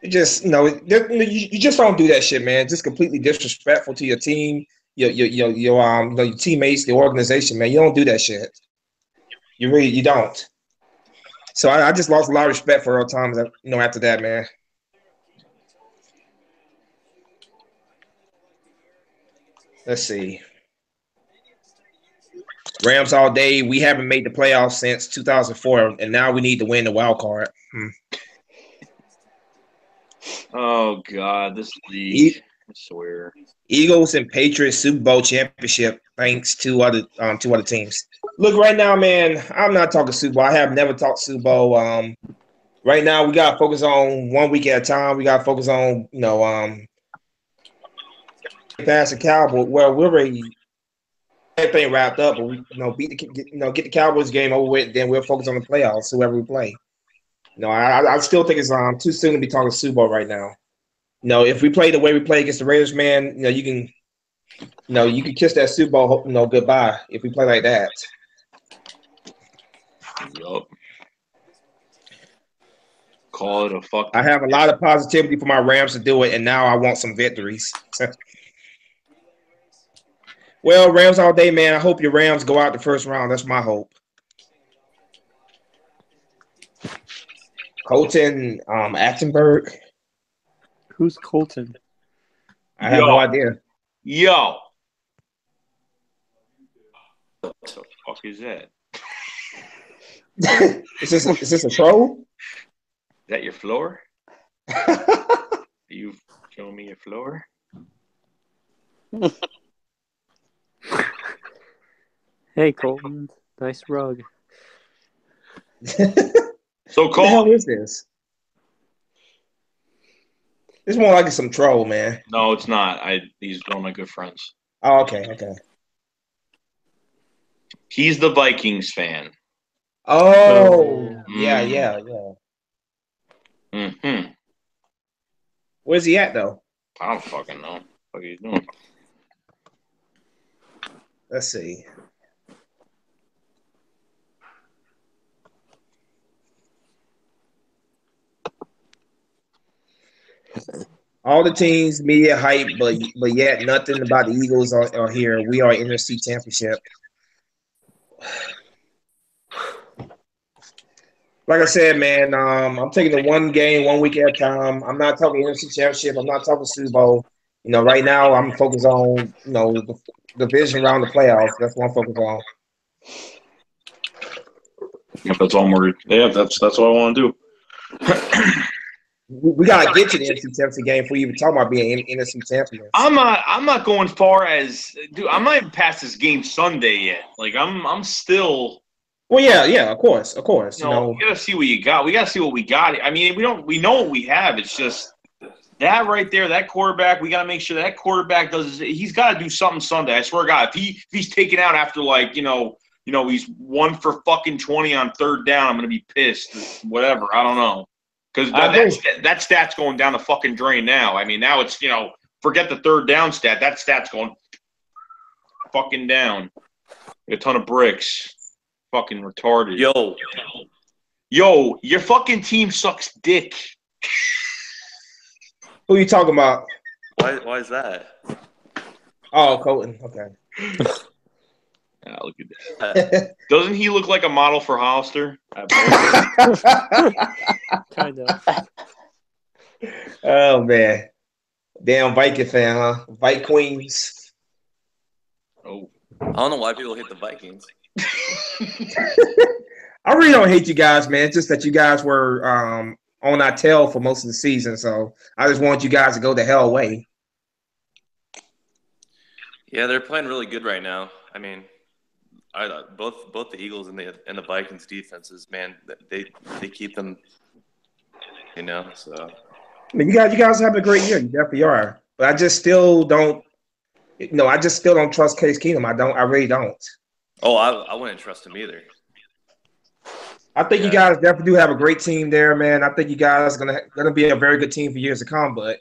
It just, you just don't do that shit, man. Just completely disrespectful to your team, your teammates, the organization, man. You don't do that shit. You don't. So I just lost a lot of respect for Earl Thomas, after that, man. Let's see. Rams all day. We haven't made the playoffs since 2004, and now we need to win the wild card. Oh God, this league! I swear. Eagles and Patriots Super Bowl championship. Thanks to other teams. Look, right now, man, I'm not talking Super Bowl. I have never talked Super Bowl. Right now, we gotta focus on 1 week at a time. We gotta focus on past the Cowboys. Well, we're ready. Everything wrapped up, but we get the Cowboys game over with. Then we'll focus on the playoffs, whoever we play. I still think it's too soon to be talking Super Bowl right now. If we play the way we play against the Raiders, man, you can kiss that Super Bowl, goodbye if we play like that. Yup. Call it a fuck. I have a lot of positivity for my Rams to do it, and now I want some victories. Well, Rams all day, man. I hope your Rams go out the first round. That's my hope. Colton Attenberg. Who's Colton? I have no idea. Yo. What the fuck is that? Is this a troll? Is that your floor? Are you showing me your floor? Hey, Colton. Nice rug. So, What the hell is this? It's more like some troll, man. No, it's not. He's one of my good friends. Oh, okay. He's the Vikings fan. Oh, yeah. Mm-hmm. Where's he at, though? I don't fucking know. What are you doing? Let's see. All the teams, media hype, but yet nothing about the Eagles are here. We are NFC Championship. Like I said, man, I'm taking the one game, 1 week at a time. I'm not talking NFC Championship. I'm not talking Super Bowl. Right now I'm focused on, the division around the playoffs. That's what I'm focused on. That's all we're. Yeah, that's what I want to do. We gotta get to the NFC Championship game before you even talk about being NFC champions. I'm not going far as dude. I'm not even past this game Sunday yet. Like I'm still. Well, yeah, of course. We gotta see what you got. We gotta see what we got. I mean, we know what we have. It's just that right there, that quarterback. We gotta make sure that quarterback he's got to do something Sunday. I swear to God, if he's taken out after he's 1 for fucking 20 on third down, I'm gonna be pissed. Whatever, I don't know. Because that stat's going down the fucking drain now. I mean, now it's, forget the third down stat. That stat's going fucking down. A ton of bricks. Fucking retarded. Yo. Yo, your fucking team sucks dick. Who you talking about? Why is that? Oh, Colton. Okay. Look at that. Doesn't he look like a model for Hollister? Kind of. Oh man, damn Viking fan, huh? Vike Queens. Oh, I don't know why people hate the Vikings. I really don't hate you guys, man. It's just that you guys were on our tail for most of the season, so I just want you guys to go the hell away. Yeah, they're playing really good right now. I mean, both the Eagles and the Vikings defenses, man, they keep them, so. I mean, you guys have a great year. You definitely are, but I just still don't. I just still don't trust Case Keenum. I really don't. Oh, I wouldn't trust him either. I think you guys definitely do have a great team there, man. I think you guys gonna be a very good team for years to come. But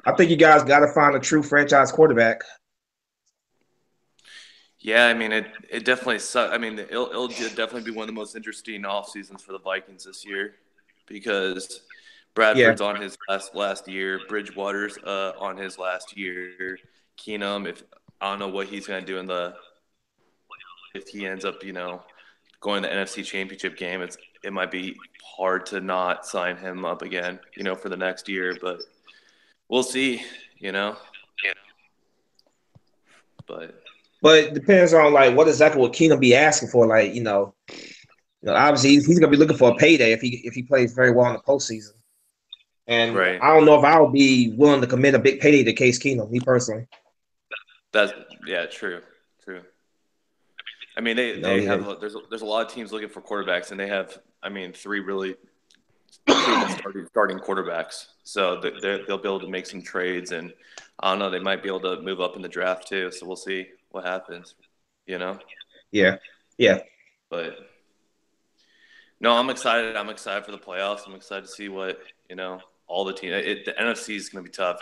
I think you guys got to find a true franchise quarterback. Yeah, I mean, it definitely sucks. I mean, it'll definitely be one of the most interesting off seasons for the Vikings this year because Bradford's on his last year, Bridgewater's on his last year, Keenum. I don't know what he's going to do if he ends up, going to the NFC Championship game. It might be hard to not sign him up again, for the next year, but we'll see, But it depends on what exactly will Keenum be asking for. Obviously he's gonna be looking for a payday if he plays very well in the postseason. And right. I don't know if I'll be willing to commit a big payday to Case Keenum, me personally. True. I mean, they have there's a lot of teams looking for quarterbacks, and they have, I mean, 3 really starting quarterbacks. So they'll be able to make some trades, and I don't know, they might be able to move up in the draft too. So we'll see what happens, Yeah. But no, I'm excited. I'm excited for the playoffs. I'm excited to see what all the teams. The NFC is going to be tough.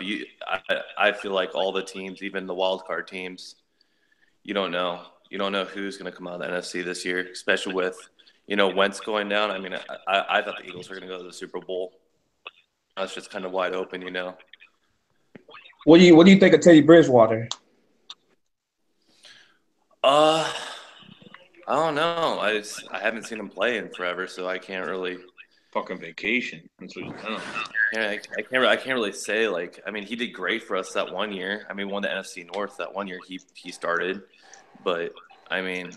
I feel like all the teams, even the wild card teams, you don't know. You don't know who's going to come out of the NFC this year, especially with Wentz going down. I mean, I thought the Eagles were going to go to the Super Bowl. That's just kind of wide open, What do you think of Teddy Bridgewater? I don't know. I haven't seen him play in forever, so I can't really. Fucking vacation. That's what you're doing. Yeah, I can't really say. I mean, he did great for us that one year. I mean, won the NFC North that one year he started, but I mean,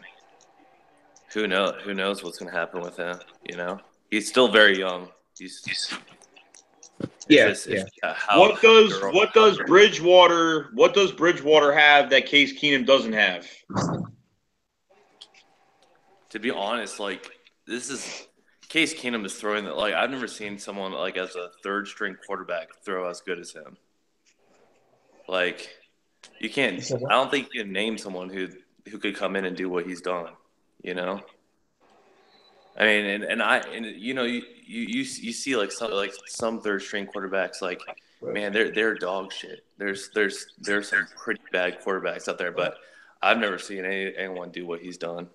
who knows what's going to happen with him? He's still very young. What does Bridgewater have that Case Keenum doesn't have? To be honest, this is Case Keenum is throwing that. I've never seen someone as a third string quarterback throw as good as him. You can't. I don't think you can name someone who could come in and do what he's done. I mean, you see some third string quarterbacks man, they're dog shit. There's some pretty bad quarterbacks out there, but I've never seen anyone do what he's done.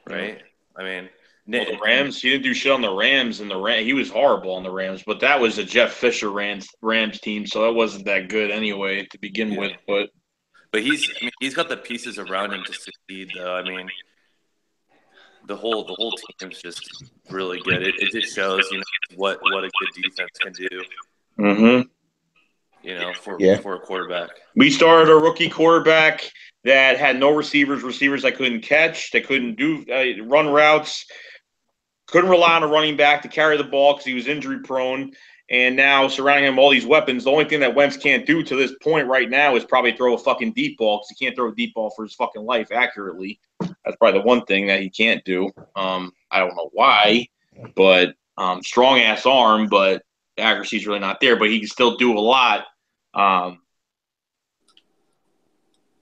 Right? I mean, the Rams. He didn't do shit on the Rams, and he was horrible on the Rams. But that was a Jeff Fisher Rams team, so that wasn't that good anyway to begin with. But he's got the pieces around him to succeed, though. I mean, the whole team's just really good. It just shows, what a good defense can do. Mm-hmm. For a quarterback. We started a rookie quarterback that had no receivers that couldn't catch, that couldn't do run routes, couldn't rely on a running back to carry the ball because he was injury prone. And now surrounding him all these weapons, the only thing that Wentz can't do to this point right now is probably throw a fucking deep ball because he can't throw a deep ball for his fucking life accurately. That's probably the one thing that he can't do. I don't know why, but strong ass arm, but the accuracy's really not there. But he can still do a lot.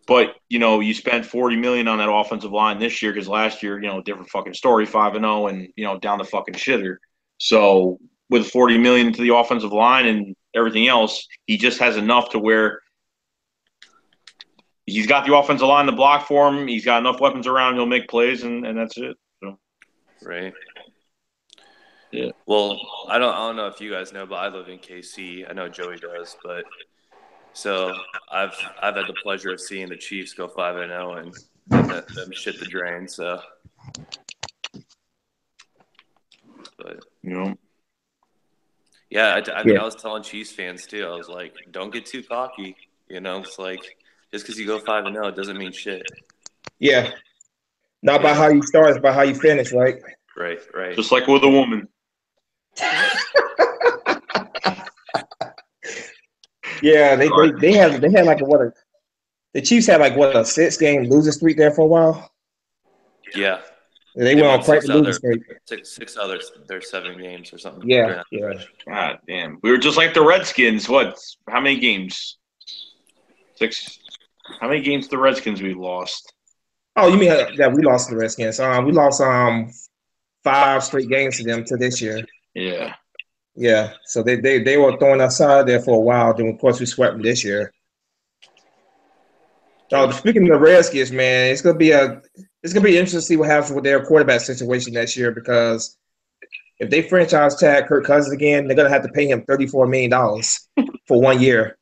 But you spent $40 million on that offensive line this year because last year, different fucking story, 5-0, and down the fucking shitter. So with $40 million into the offensive line and everything else, he just has enough to where he's got the offensive line to block for him. He's got enough weapons around. He'll make plays, and that's it. So. Right. Yeah. Well, I don't know if you guys know, but I live in KC. I know Joey does, but so I've had the pleasure of seeing the Chiefs go 5-0 and them shit the drain. So, but yeah, I mean, I was telling Chiefs fans too. I was like, don't get too cocky. It's like just because you go 5-0, it doesn't mean shit. Yeah. Not about how you start, it's about how you finish, right? Right. Just like with a woman. Yeah, they had like the Chiefs had like a 6-game losing streak there for a while. Yeah. They went on quite the losing streak. Six other their 7 games or something. Yeah. God damn. We were just like the Redskins. What? How many games? 6. How many games the Redskins we lost? Oh, you mean that we lost to the Redskins? We lost 5 straight games to them to this year. Yeah. Yeah. So they were throwing us out there for a while. Then of course we swept them this year. Oh, speaking of the Redskins, man, it's gonna be interesting to see what happens with their quarterback situation next year, because if they franchise tag Kirk Cousins again, they're gonna have to pay him $34 million for 1 year.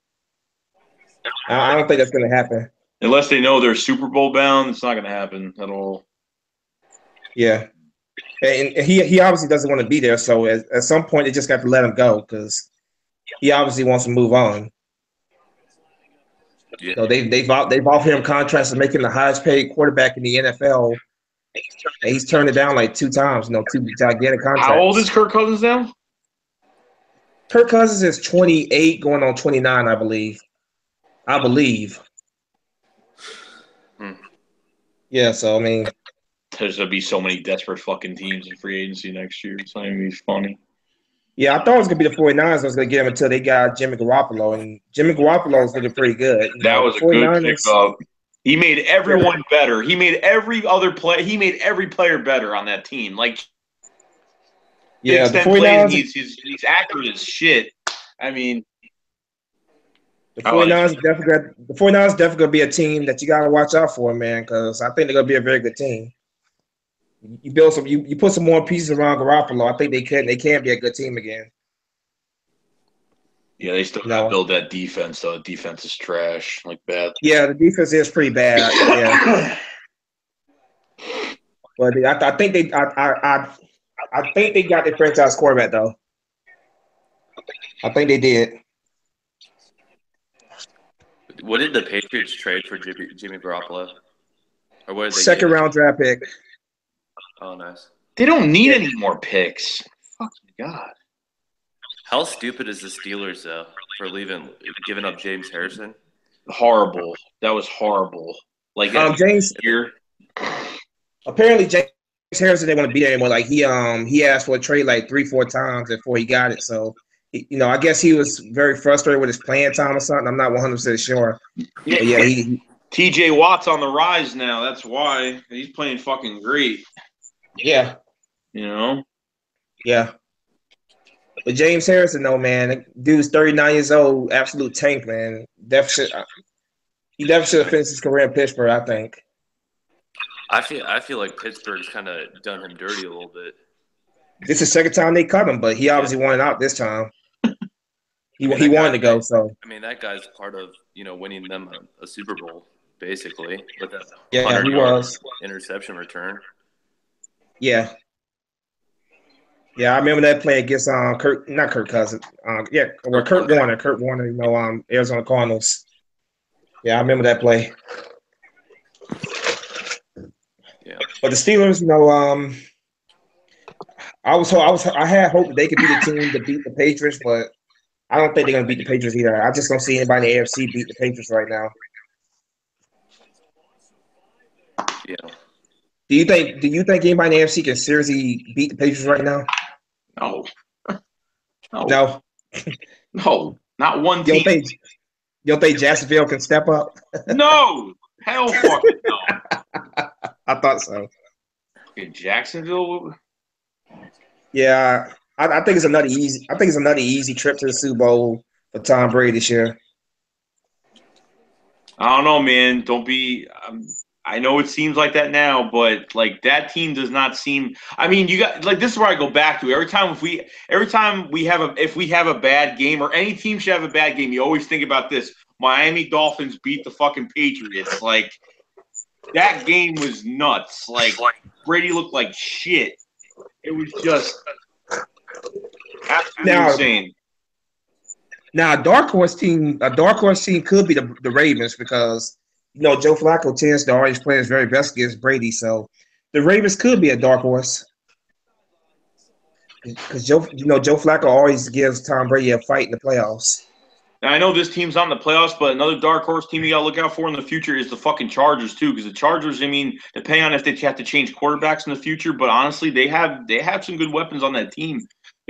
I don't think that's gonna happen. Unless they know they're Super Bowl bound, it's not going to happen at all. Yeah. And he obviously doesn't want to be there, so at some point they just got to let him go, because he obviously wants to move on. Yeah. So they've offered him contracts to make him the highest paid quarterback in the NFL, and he's turned it down like 2 times. 2 gigantic contracts. How old is Kirk Cousins now? Kirk Cousins is 28, going on 29, I believe. Yeah, so I mean, there's gonna be so many desperate fucking teams in free agency next year. It's not even gonna be funny. Yeah, I thought it was gonna be the 49ers. I was gonna get him until they got Jimmy Garoppolo, and Jimmy Garoppolo is looking pretty good. That was a good pickup. He made everyone better. He made every other play. He made every player better on that team. Like, yeah, the 49ers. He's accurate as shit. I mean. The 49ers definitely gonna be a team that you gotta watch out for, man, because I think they're gonna be a very good team. You put some more pieces around Garoppolo, I think they can be a good team again. Yeah, they still gotta build that defense, though. The defense is trash, like bad. Yeah, the defense is pretty bad. Yeah. But I think they got their franchise quarterback, though. I think they did. What did the Patriots trade for Jimmy Garoppolo? Or what did they Second round draft pick. Oh, nice. They don't need any more picks. Fucking God. How stupid is the Steelers, though, for giving up James Harrison? Horrible. That was horrible. Like James here. Apparently, James Harrison didn't want to be there anymore. Like he asked for a trade like 3-4 times before he got it. So. I guess he was very frustrated with his playing time or something. I'm not 100% sure. Yeah, TJ Watt's on the rise now. That's why he's playing fucking great. Yeah. Yeah. But James Harrison, though, man, that dude's 39 years old, absolute tank, man. He definitely should have finished his career in Pittsburgh, I think. I feel like Pittsburgh's kind of done him dirty a little bit. This is the second time they cut him, but he obviously wanted out this time. He wanted to go, so. I mean, that guy's part of, winning them a Super Bowl, basically, with that he was interception return. Yeah. Yeah, I remember that play against Kurt Cousins. Kurt Warner, Arizona Cardinals. Yeah, I remember that play. Yeah. But the Steelers, I had hope that they could be the team to beat the Patriots, but I don't think they're gonna beat the Patriots either. I just don't see anybody in the AFC beat the Patriots right now. Yeah. Do you think anybody in the AFC can seriously beat the Patriots right now? No. No. No. Not one team. You don't think Jacksonville can step up? No. Hell fucking no. I thought so. Okay, Jacksonville. Yeah, I think it's another easy trip to the Super Bowl for Tom Brady this year. I don't know, man. Don't be. I know it seems like that now, but like that team does not seem. I mean, you got like this is where I go back to every time if we have a bad game or any team should have a bad game. You always think about this. Miami Dolphins beat the fucking Patriots. Like that game was nuts. Like Brady looked like shit. It was just absolutely insane. Now, a dark horse team could be the Ravens because Joe Flacco tends to always play his very best against Brady, so the Ravens could be a dark horse because Joe Flacco always gives Tom Brady a fight in the playoffs. Now, I know this team's not in the playoffs, but another dark horse team you got to look out for in the future is the fucking Chargers too. Because the Chargers, I mean, depending on if they have to change quarterbacks in the future, but honestly, they have some good weapons on that team.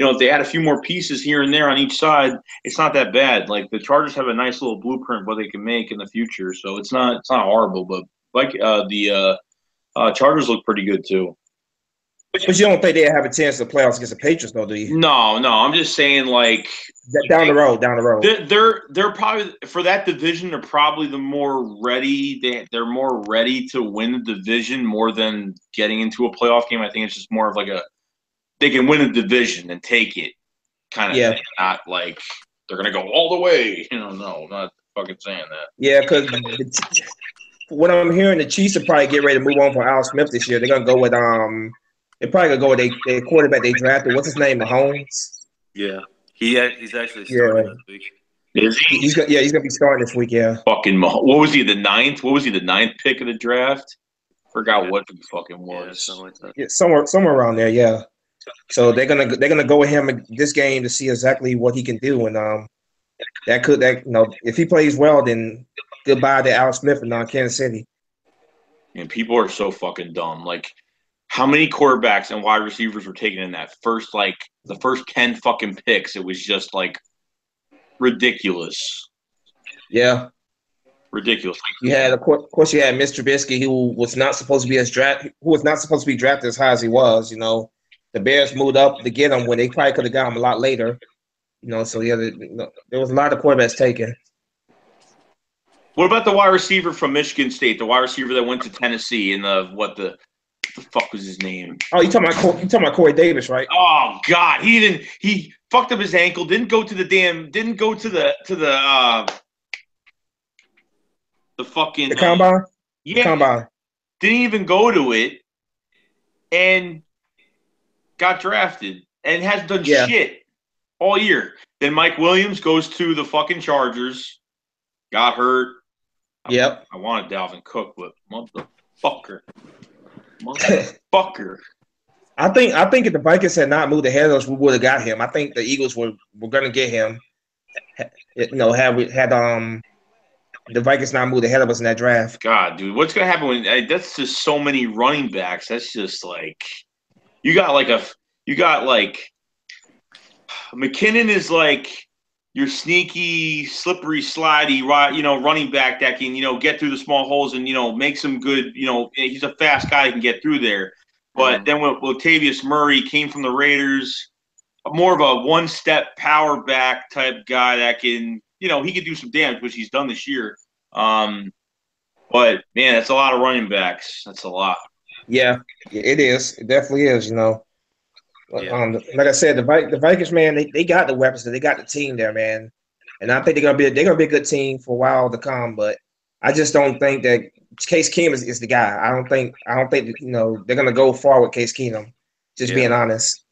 If they add a few more pieces here and there on each side, it's not that bad. Like the Chargers have a nice little blueprint of what they can make in the future, so it's not horrible. But like the Chargers look pretty good too. But you don't think they have a chance to playoffs against the Patriots, though, do you? No. I'm just saying, like down the road. They're probably for that division. They're probably the more ready. They're more ready to win the division more than getting into a playoff game. I think it's just more of like they can win a division and take it kind of thing. Not like they're gonna go all the way. No, I'm not fucking saying that. Yeah, because what I'm hearing, the Chiefs will probably get ready to move on from Al Smith this year. They're gonna go with they're probably gonna go with their quarterback they drafted. What's his name? Mahomes. Yeah, he's actually starting this week. Is he? He's gonna be starting this week. Yeah. Fucking what was he? The ninth? What was he? The ninth pick of the draft? Forgot what he fucking was. Yeah, something like that. Yeah, somewhere around there. Yeah. So they're gonna go with him this game to see exactly what he can do, and if he plays well, then goodbye to Al Smith and Kansas City. And people are so fucking dumb. Like, how many quarterbacks and wide receivers were taken in that first the first 10 fucking picks? It was just like ridiculous. Yeah, ridiculous. You had, of course, you had Mr. Trubisky, who was not supposed to be drafted as high as he was. The Bears moved up to get him when they probably could have got him a lot later. So yeah, there was a lot of quarterbacks taken. What about the wide receiver from Michigan State? The wide receiver that went to Tennessee and what the fuck was his name? Oh, you talking about Corey Davis, right? Oh God, he fucked up his ankle. Didn't go to the fucking combine. Yeah, the combine. Didn't even go to it, and got drafted and hasn't done shit all year. Then Mike Williams goes to the fucking Chargers, got hurt. Yep. I wanted Dalvin Cook, but motherfucker. I think if the Vikings had not moved ahead of us, we would have got him. I think the Eagles were going to get him. Had the Vikings not moved ahead of us in that draft. God, dude, what's going to happen when that's just so many running backs? That's just like you got McKinnon is like your sneaky, slippery, slidey, running back that can, get through the small holes and, make some good, he's a fast guy that can get through there. But then with Latavius Murray came from the Raiders, more of a one-step power back type guy that can, he can do some damage, which he's done this year. But, man, that's a lot of running backs. That's a lot. Yeah, it is. It definitely is, Yeah. Like I said, the Vikings, man, they got the weapons, they got the team there, man, and I think they're gonna be a good team for a while to come. But I just don't think that Case Keenum is the guy. I don't think they're gonna go far with Case Keenum. Just being honest,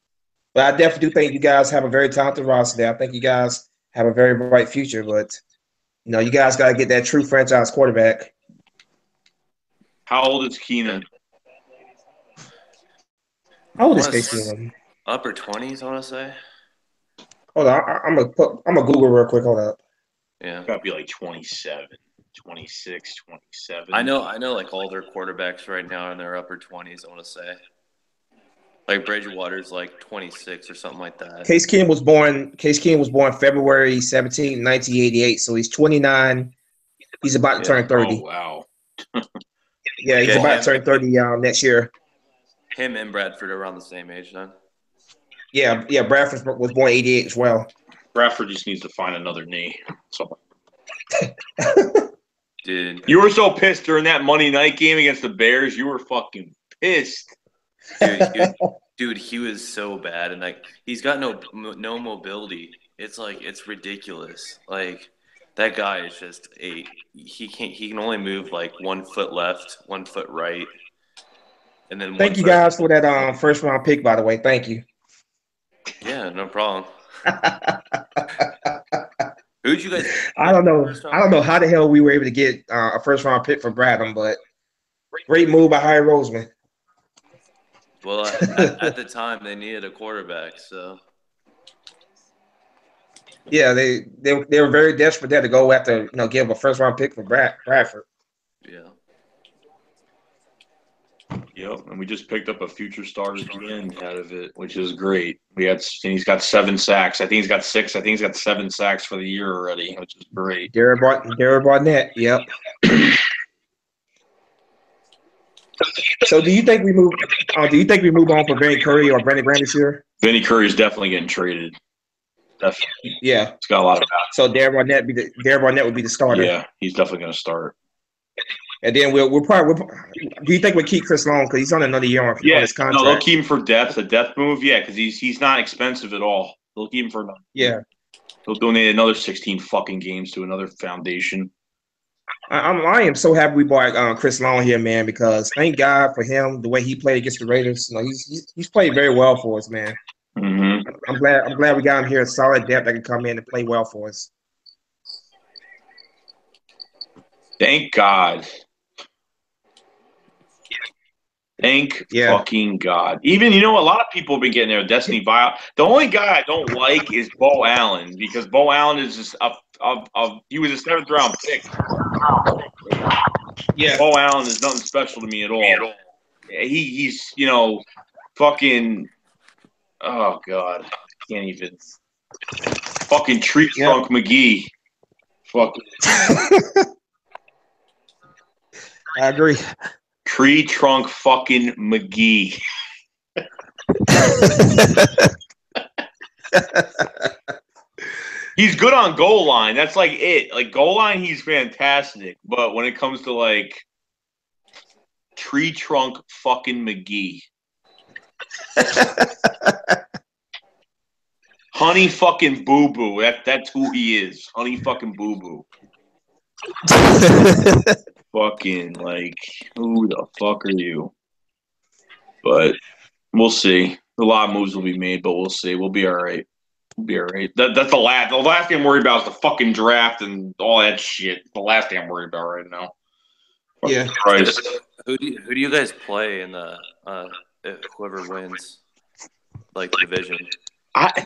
but I definitely do think you guys have a very talented roster there. I think you guys have a very bright future, but you guys got to get that true franchise quarterback. How old is Keenum? How old is Case Keenum? Upper 20s, I want to say. Hold on, I'm gonna Google real quick. Hold up. Yeah, got to be like 27, 26, 27. I know. Like all their quarterbacks right now in their upper 20s. I want to say, like Bridgewater's like 26 or something like that. Case Keenum was born February 17, 1988. So he's 29. He's about to turn 30. Oh wow. Yeah, he's about to turn 30 next year. Him and Bradford are around the same age then. Yeah. Bradford was born 88 as well. Bradford just needs to find another knee. So. Dude, Dude. You were so pissed during that Monday night game against the Bears. You were fucking pissed. Dude, he was so bad, and like he's got no mobility. It's like it's ridiculous. Like that guy is just he can only move like 1 foot left, 1 foot right, and then thank you guys for that first round pick, by the way. Thank you. Yeah, no problem. Who'd you guys? I don't know how the hell we were able to get a first round pick for Bradham, but great move by Harry Roseman. Well, at the time they needed a quarterback, so yeah, they were very desperate there to go after give a first round pick for Bradford. Yeah. Yep, and we just picked up a future starter at the end out of it, which is great. He's got 7 sacks. I think he's got 6. I think he's got 7 sacks for the year already, which is great. Derek Barnett. Yep. So do you think we move? Do you think we move on for Vinny Curry or Brandon Graham this year? Vinny Curry is definitely getting traded. Definitely. Yeah, it's got a lot of value. So Derek Barnett would be the starter. Yeah, he's definitely going to start. And then we'll probably. Do you think we'll keep Chris Long because he's on another year on his contract? No, they'll keep him for depth. A depth move, yeah, because he's not expensive at all. They'll keep him for another. Yeah. They'll donate another 16 fucking games to another foundation. I am so happy we bought Chris Long here, man, because thank God for him, the way he played against the Raiders. He's played very well for us, man. Mm-hmm. I'm glad we got him here, a solid depth that can come in and play well for us. Thank God. Thank fucking God. Even, a lot of people have been getting their Destiny Vile. The only guy I don't like is Bo Allen because Bo Allen is just he was a 7th round pick. Yeah. Bo Allen is nothing special to me at all. He's, fucking, oh God. Can't even. Fucking Tree Trunk McGee. Fucking. I agree. Tree Trunk fucking McGee. He's good on goal line. That's like it. Like goal line, he's fantastic. But when it comes to like Tree Trunk fucking McGee. Honey fucking Boo Boo. That's who he is. Honey fucking Boo Boo. Fucking like, who the fuck are you? But we'll see. A lot of moves will be made, but we'll see. We'll be all right. We'll be all right. That's the last. The last thing I'm worried about is the fucking draft and all that shit. The last thing I'm worried about right now. Yeah. Christ. Who do you guys play in the whoever wins, like division?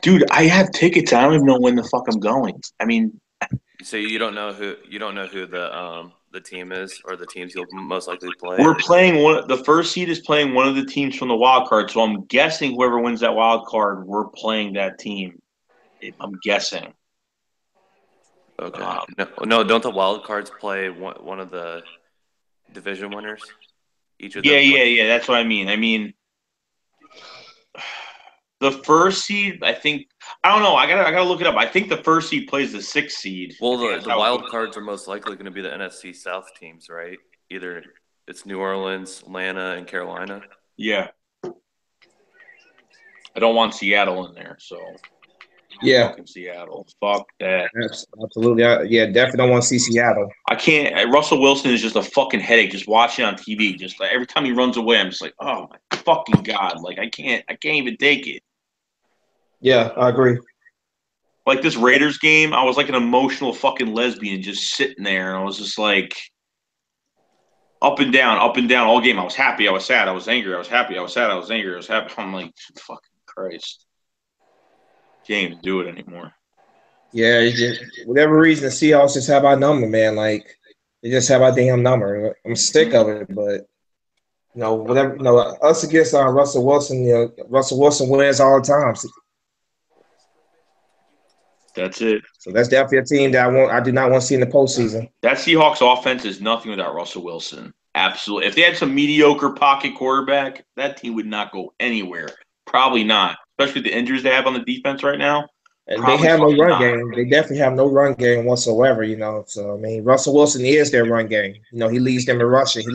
Dude, I have tickets. I don't even know when the fuck I'm going. I mean, so you don't know who the team is or the teams you'll most likely play? We're playing the first seed is playing one of the teams from the wild card, so I'm guessing whoever wins that wild card, we're playing that team. I'm guessing. Okay. No, don't the wild cards play one of the division winners? Each of them. Yeah. That's what I mean. I mean, the first seed, I think. I don't know. I gotta look it up. I think the first seed plays the 6th seed. Well, the wild cards are most likely going to be the NFC South teams, right? Either it's New Orleans, Atlanta, and Carolina. Yeah. I don't want Seattle in there, so. Yeah. Fucking Seattle. Fuck that. Absolutely. Yeah, definitely don't want to see Seattle. I can't. Russell Wilson is just a fucking headache just watching on TV. Just like every time he runs away, I'm just like, oh my fucking God. Like I can't even take it. Yeah, I agree. Like this Raiders game, I was like an emotional fucking lesbian just sitting there, and I was just like up and down all game. I was happy, I was sad, I was angry, I was happy, I was sad, I was angry, I was happy. I'm like, fucking Christ. Can't even do it anymore. Yeah, it's just, whatever reason, the Seahawks just have our number, man. Like, they just have our damn number. I'm sick of it, but whatever. Us against Russell Wilson. Russell Wilson wins all the time. That's it. So that's definitely a team that I do not want to see in the postseason. That Seahawks offense is nothing without Russell Wilson. Absolutely. If they had some mediocre pocket quarterback, that team would not go anywhere. Probably not. Especially the injuries they have on the defense right now. And they have no run game. They definitely have no run game whatsoever, you know. So I mean, Russell Wilson is their run game. You know, he leads them in rushing.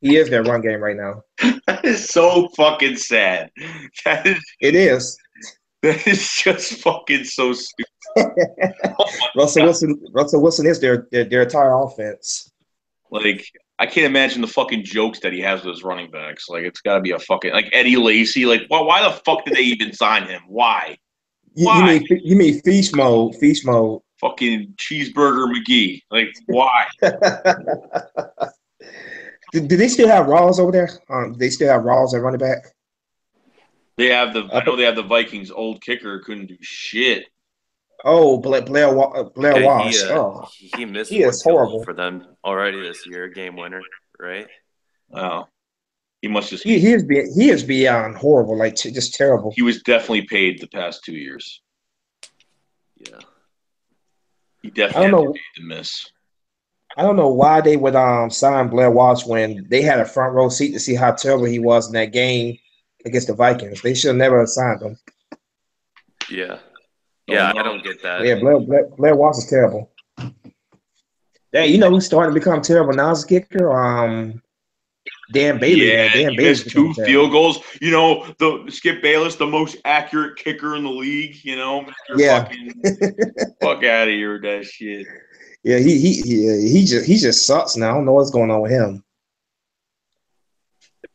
He is their run game right now. That is so fucking sad. It is. That is just fucking so stupid. Russell Wilson is their entire offense. Like, I can't imagine the fucking jokes that he has with his running backs. Like, it's got to be a fucking like Eddie Lacy. Like, why the fuck did they even sign him? Why? You mean feast mode? Feast mode. Fucking Cheeseburger McGee. Like, why? Do they still have Rawls over there? They still have Rawls at running back. I know they have the Vikings' old kicker who couldn't do shit. Oh, Blair Walsh. He missed. He is horrible for them already this year. Game winner, right? Oh, he must just. He is beyond horrible. Like just terrible. He was definitely paid the past 2 years. Yeah, he definitely had to miss. I don't know why they would sign Blair Walsh when they had a front row seat to see how terrible he was in that game against the Vikings. They should have never signed him. Yeah. Yeah, I don't get that. Yeah, Blair Walsh is terrible. Hey, you know who's starting to become terrible now as a kicker? Dan Bailey. Yeah, Dan he Bailey's missed 2 field goals. You know, the Skip Bayless, the most accurate kicker in the league. You know, fucking fuck out of here with that shit. Yeah, he just sucks now. I don't know what's going on with him.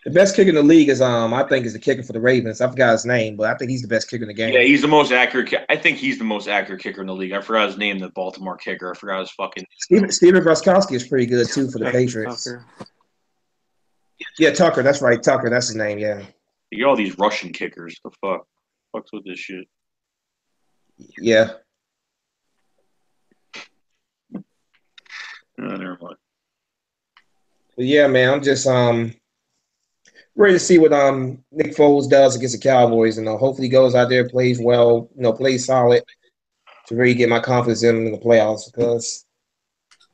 The best kicker in the league is I think is the kicker for the Ravens. I forgot his name, but I think he's the best kicker in the game. Yeah, he's the most accurate. I think he's the most accurate kicker in the league. I forgot his name, the Baltimore kicker. I forgot his fucking. Steven Groskowski is pretty good too for the Patriots. Tucker. Yeah, Tucker. That's right, Tucker. That's his name. Yeah. You get all these Russian kickers. The fuck's with this shit? Yeah. Never mind. But yeah, man, I'm just ready to see what Nick Foles does against the Cowboys, and hopefully he goes out there, plays well, plays solid to really get my confidence in the playoffs, because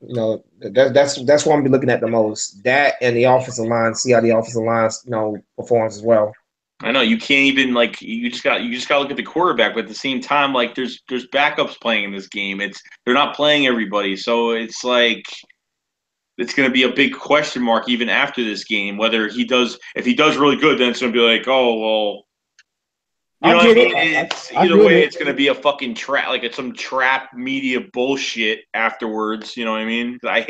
that's what I'm gonna be looking at the most. That and the offensive line, see how the offensive line performs as well. I know you can't even you just got to look at the quarterback, but at the same time, like there's backups playing in this game. They're not playing everybody, so it's like it's going to be a big question mark even after this game whether if he does really good, then it's going to be like, oh well, you know what I mean? Either way, it's going to be a fucking trap, like it's some trap media bullshit afterwards. You know what I mean? I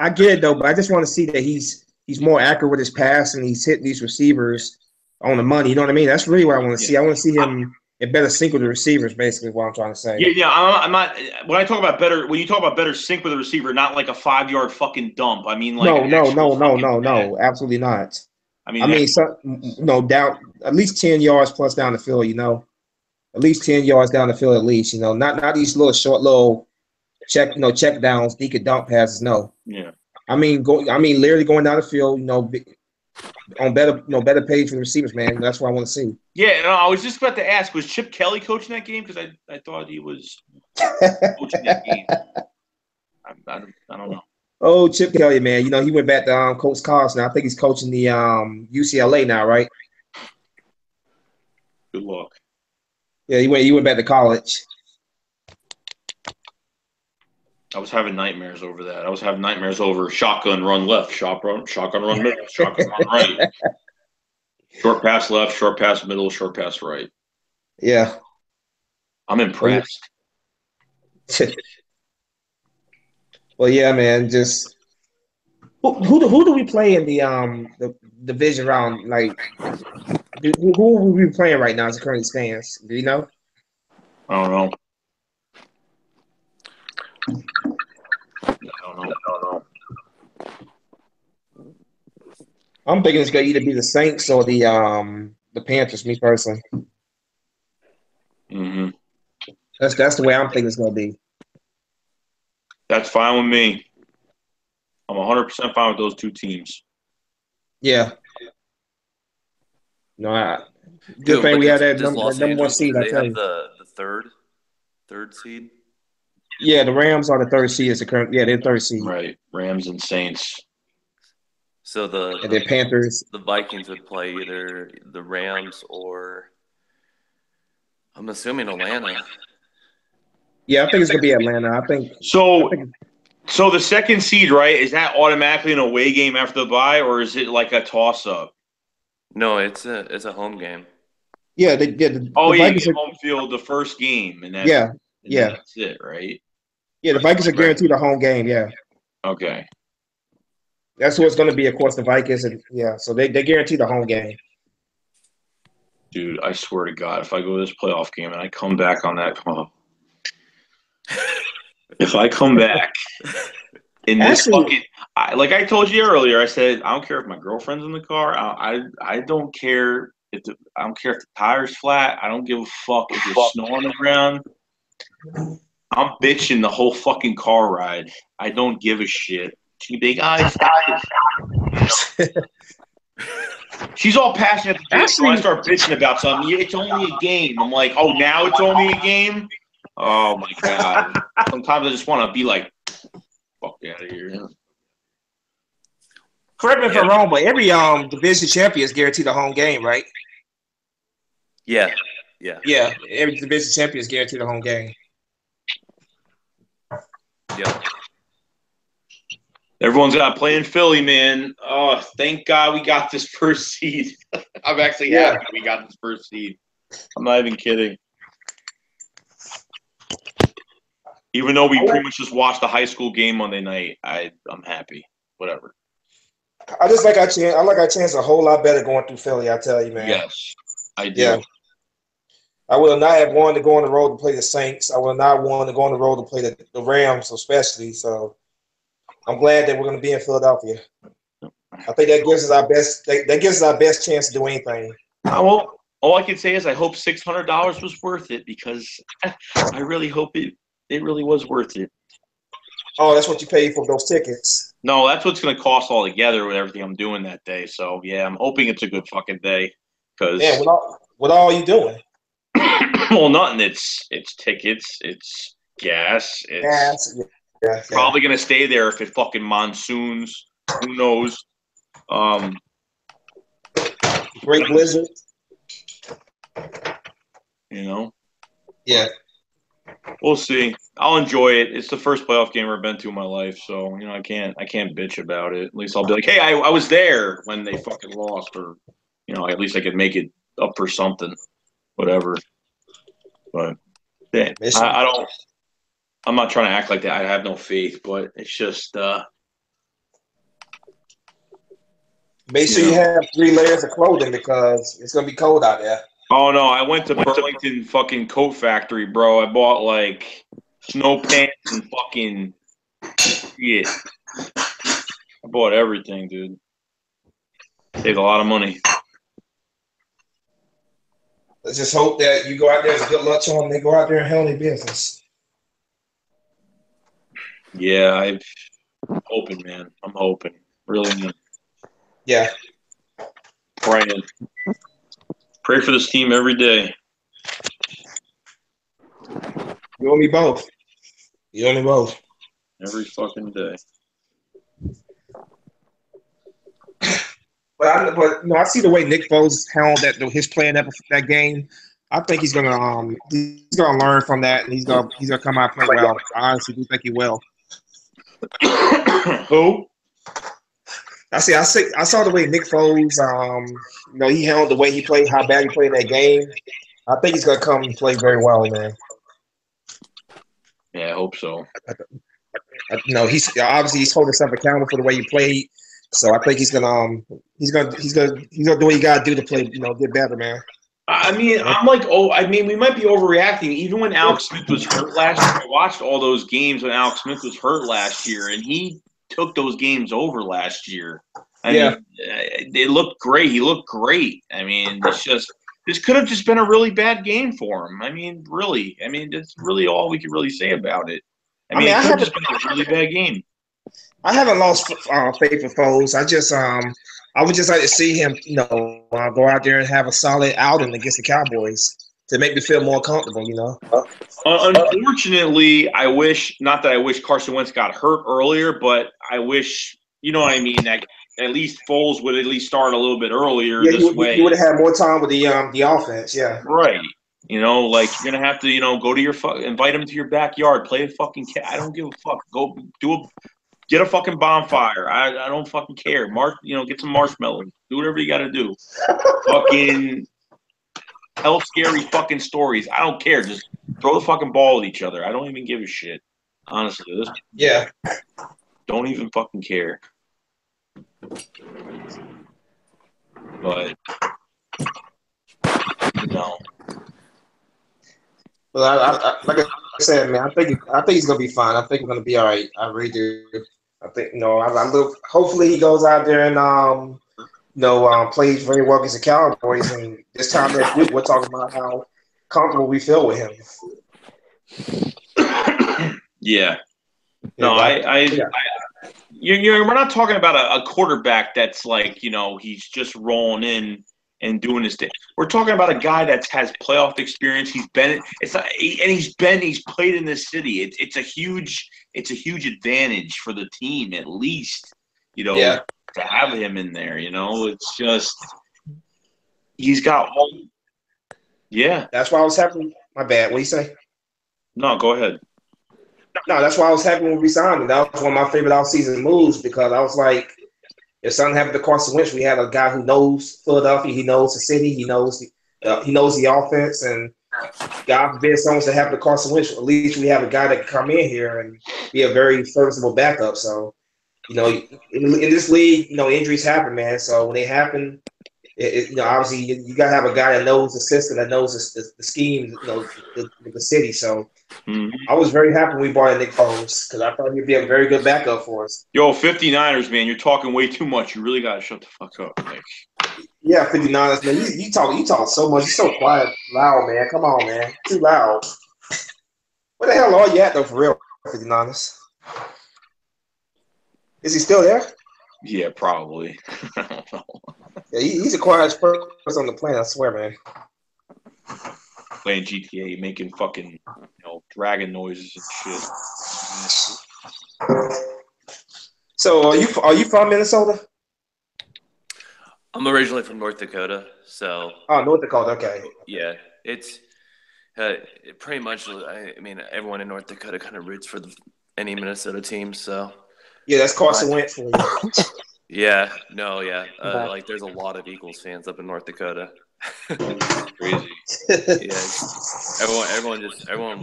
get it though, but I just want to see that he's more accurate with his pass and he's hitting these receivers on the money. You know what I mean? That's really what I want to see. I want to see him in better sync with the receivers, basically what I'm trying to say. Yeah. I'm not. When you talk about better sync with the receiver, not like a 5-yard fucking dump. I mean, like no, absolutely not. I mean, down at least 10 yards plus down the field. At least 10 yards down the field, at least. Not these little check downs, deep dump passes. No. Yeah. I mean, literally going down the field. On better page for the receivers, man. That's what I want to see. Yeah, no, I was just about to ask, was Chip Kelly coaching that game? Because I thought he was coaching that game. I don't know. Oh, Chip Kelly, man. He went back to Coach Carson. I think he's coaching the UCLA now, right? Good luck. Yeah, he went back to college. I was having nightmares over that. I was having nightmares over shotgun run left, shotgun run middle, shotgun run right. Short pass left, short pass middle, short pass right. Yeah. I'm impressed. Well, yeah, man. Just who do we play in the division round? Like, who are we playing right now as it currently stands? Do you know? I don't know. I'm thinking it's gonna either be the Saints or the Panthers. Me personally. Mm-hmm. That's the way I'm thinking it's gonna be. That's fine with me. I'm 100% fine with those two teams. Yeah. No, good thing we had that number one seed. They have the third seed. Yeah, the Rams are the third seed. They're third seed. Right, Rams and Saints. So the Panthers. The Vikings would play either the Rams or I'm assuming Atlanta. Yeah, I think it's gonna be Atlanta. I think so. So the second seed, right? Is that automatically an away game after the bye, or is it like a toss-up? No, it's a home game. Yeah, the Vikings you are, get home field the first game, and that's it, right? Yeah, the Vikings are guaranteed a home game. Yeah, Okay. that's who it's going to be. Of course, the Vikings, and so they guaranteed a home game. Dude, I swear to God, if I go to this playoff game and I come back on that, if I come back in this fucking, like I told you earlier, I said I don't care if my girlfriend's in the car. I don't care I don't care if the tire's flat. I don't give a fuck if there's snow on the ground. I'm bitching the whole fucking car ride. I don't give a shit. She big eyes. She's all passionate. When I start bitching about something, it's only a game. I'm like, oh, now it's only a game? Oh, my God. Sometimes I just want to be like, fuck out of here. Correct me if I'm wrong, but every division champion is guaranteed a home game, right? Yeah. Every division champion is guaranteed a home game. Yeah. Everyone's got to play in Philly, man. Oh, thank God we got this first seed. I'm actually happy we got this first seed. I'm not even kidding. Even though we pretty much just watched the high school game Monday night, I'm happy. Whatever. I just like our chance. I like our chance a whole lot better going through Philly. I tell you, man. Yes, I do. Yeah. I would not have wanted to go on the road to play the Saints. I would not want to go on the road to play the Rams, especially. So I'm glad that we're going to be in Philadelphia. I think that gives us our best. That gives us our best chance to do anything. Well, all I can say is I hope $600 was worth it because I really hope it really was worth it. Oh, that's what you paid for those tickets. No, that's what's going to cost all together with everything I'm doing that day. So yeah, I'm hoping it's a good fucking day. Cause what all are you doing? Well, nothing. It's tickets. It's gas. It's probably going to stay there if it fucking monsoons. Who knows? Great blizzard. You know? Yeah. We'll see. I'll enjoy it. It's the first playoff game I've been to in my life, so I can't bitch about it. At least I'll be like, hey, I was there when they fucking lost, or at least I could make it up for something, whatever. But yeah, I'm not trying to act like that. I have no faith, but it's just. Make sure you have 3 layers of clothing because it's gonna be cold out there. Oh no! I went to Burlington fucking coat factory, bro. I bought like snow pants and fucking shit. I bought everything, dude. Saved a lot of money. Let's just hope that you go out there with good luck on. They go out there and handle their business. Yeah, I'm hoping, man. I'm hoping, really. Man. Yeah. Praying. Pray for this team every day. You and me both. You and me both. Every fucking day. But I see the way Nick Foles handled his play in that game. I think he's gonna learn from that, and he's gonna come out and play well. I honestly do think he will. Who? I saw the way Nick Foles, he handled the way he played, how bad he played that game. I think he's gonna come and play very well, man. Yeah, I hope so. He's obviously he's holding himself accountable for the way he played. So I think he's gonna do what he gotta do to play, get better, man. I mean, we might be overreacting. Even when Alex Smith was hurt last year, I watched all those games when Alex Smith was hurt last year, and he took those games over last year. I mean, it looked great. He looked great. I mean, this could have just been a really bad game for him. I mean, really. I mean, that's really all we could really say about it. I mean, it could have just been a really bad game. I haven't lost faith with Foles. I would just like to see him, go out there and have a solid outing against the Cowboys to make me feel more comfortable, Unfortunately, I wish Carson Wentz got hurt earlier, but I wish, what I mean, that at least Foles would at least start a little bit earlier. Yeah, you would have had more time with the offense, yeah. Right. You know, like you're gonna have to, you know, go to your invite him to your backyard, play a fucking cat. I don't give a fuck. Go get a fucking bonfire. I don't fucking care. Get some marshmallows. Do whatever you gotta do. Fucking tell scary fucking stories. I don't care. Just throw the fucking ball at each other. I don't even give a shit. Honestly, don't even fucking care. But no. Well, like I said, man, I think he's gonna be fine. I think we're gonna be all right. I really do. I think I look. Hopefully, he goes out there and plays very well against the Cowboys. And this time next week, we're talking about how comfortable we feel with him. Yeah. No, we're not talking about a quarterback that's like, he's just rolling in and doing his thing. We're talking about a guy that has playoff experience. He's played in this city. It's a huge advantage for the team, at least, to have him in there. It's just he's got all. Yeah, that's why I was happy. My bad. What do you say? No, go ahead. No, that's why I was happy when we signed him. That was one of my favorite offseason moves because I was like, if something happened to Carson Wentz, we had a guy who knows Philadelphia, he knows the city, he knows the offense, and God forbid something to happen to Carson Wentz. At least we have a guy that can come in here and be a very serviceable backup. So, in this league, injuries happen, man. So when they happen, obviously you gotta have a guy that knows the system, that knows the scheme, the city. So I was very happy when we brought in Nick Foles because I thought he'd be a very good backup for us. Yo, 59ers, man, you're talking way too much. You really gotta shut the fuck up, Nick. Yeah, 59ers, man. You talk so much. You're so quiet, loud, man. Come on, man. Too loud. Where the hell are you at though, for real, 59ers? Is he still there? Yeah, probably. I don't know. Yeah, he's the quietest person on the planet, I swear, man. Playing GTA, making fucking, dragon noises and shit. So, are you from Minnesota? I'm originally from North Dakota, so. Oh, North Dakota, okay. Yeah, it's pretty much. I mean, everyone in North Dakota kind of roots for any Minnesota team, so. Yeah, that's Carson Wentz for you. Yeah, no, yeah. Like, there's a lot of Eagles fans up in North Dakota. Crazy. Yeah, everyone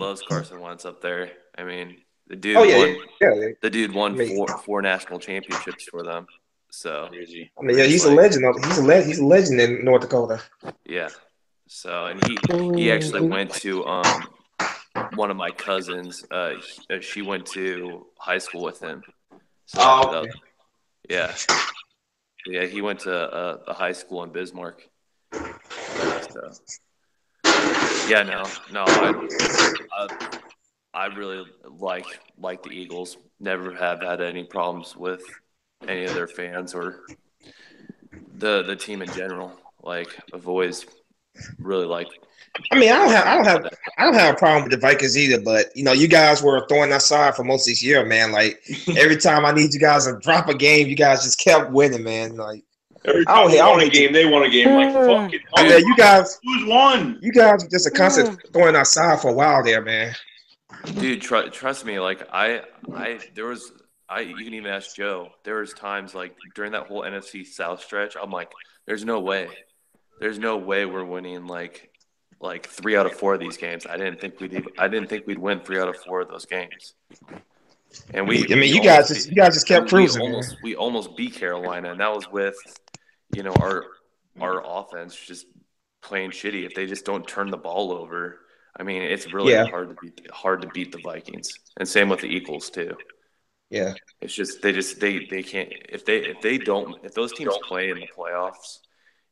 loves Carson Wentz up there. I mean, the dude the dude won four national championships for them. So crazy. I mean, yeah, he's a legend. He's a legend in North Dakota. Yeah. So, and he actually went to one of my cousins. She went to high school with him. So okay. Yeah, he went to a high school in Bismarck. So, yeah, no, I really like the Eagles. Never have had any problems with any of their fans or the team in general. Like, I've always really liked. I mean, I don't have a problem with the Vikings either, but you guys were throwing us side for most of this year, man. Like every time I need you guys to drop a game, you guys just kept winning, man. Like every time they won a game. Like fuck it. Oh, yeah, you guys. Who's won? You guys were just a constant throwing us side for a while there, man. Dude, trust me. Like you can even ask Joe. There was times like during that whole NFC South stretch, I'm like, there's no way we're winning like 3 out of 4 of these games. I didn't think we'd win 3 out of 4 of those games. And you guys just kept cruising. We almost beat Carolina, and that was with our offense just playing shitty. If they just don't turn the ball over, I mean, it's really hard to beat the Vikings. And same with the Eagles too. Yeah, it's just they can't if those teams play in the playoffs.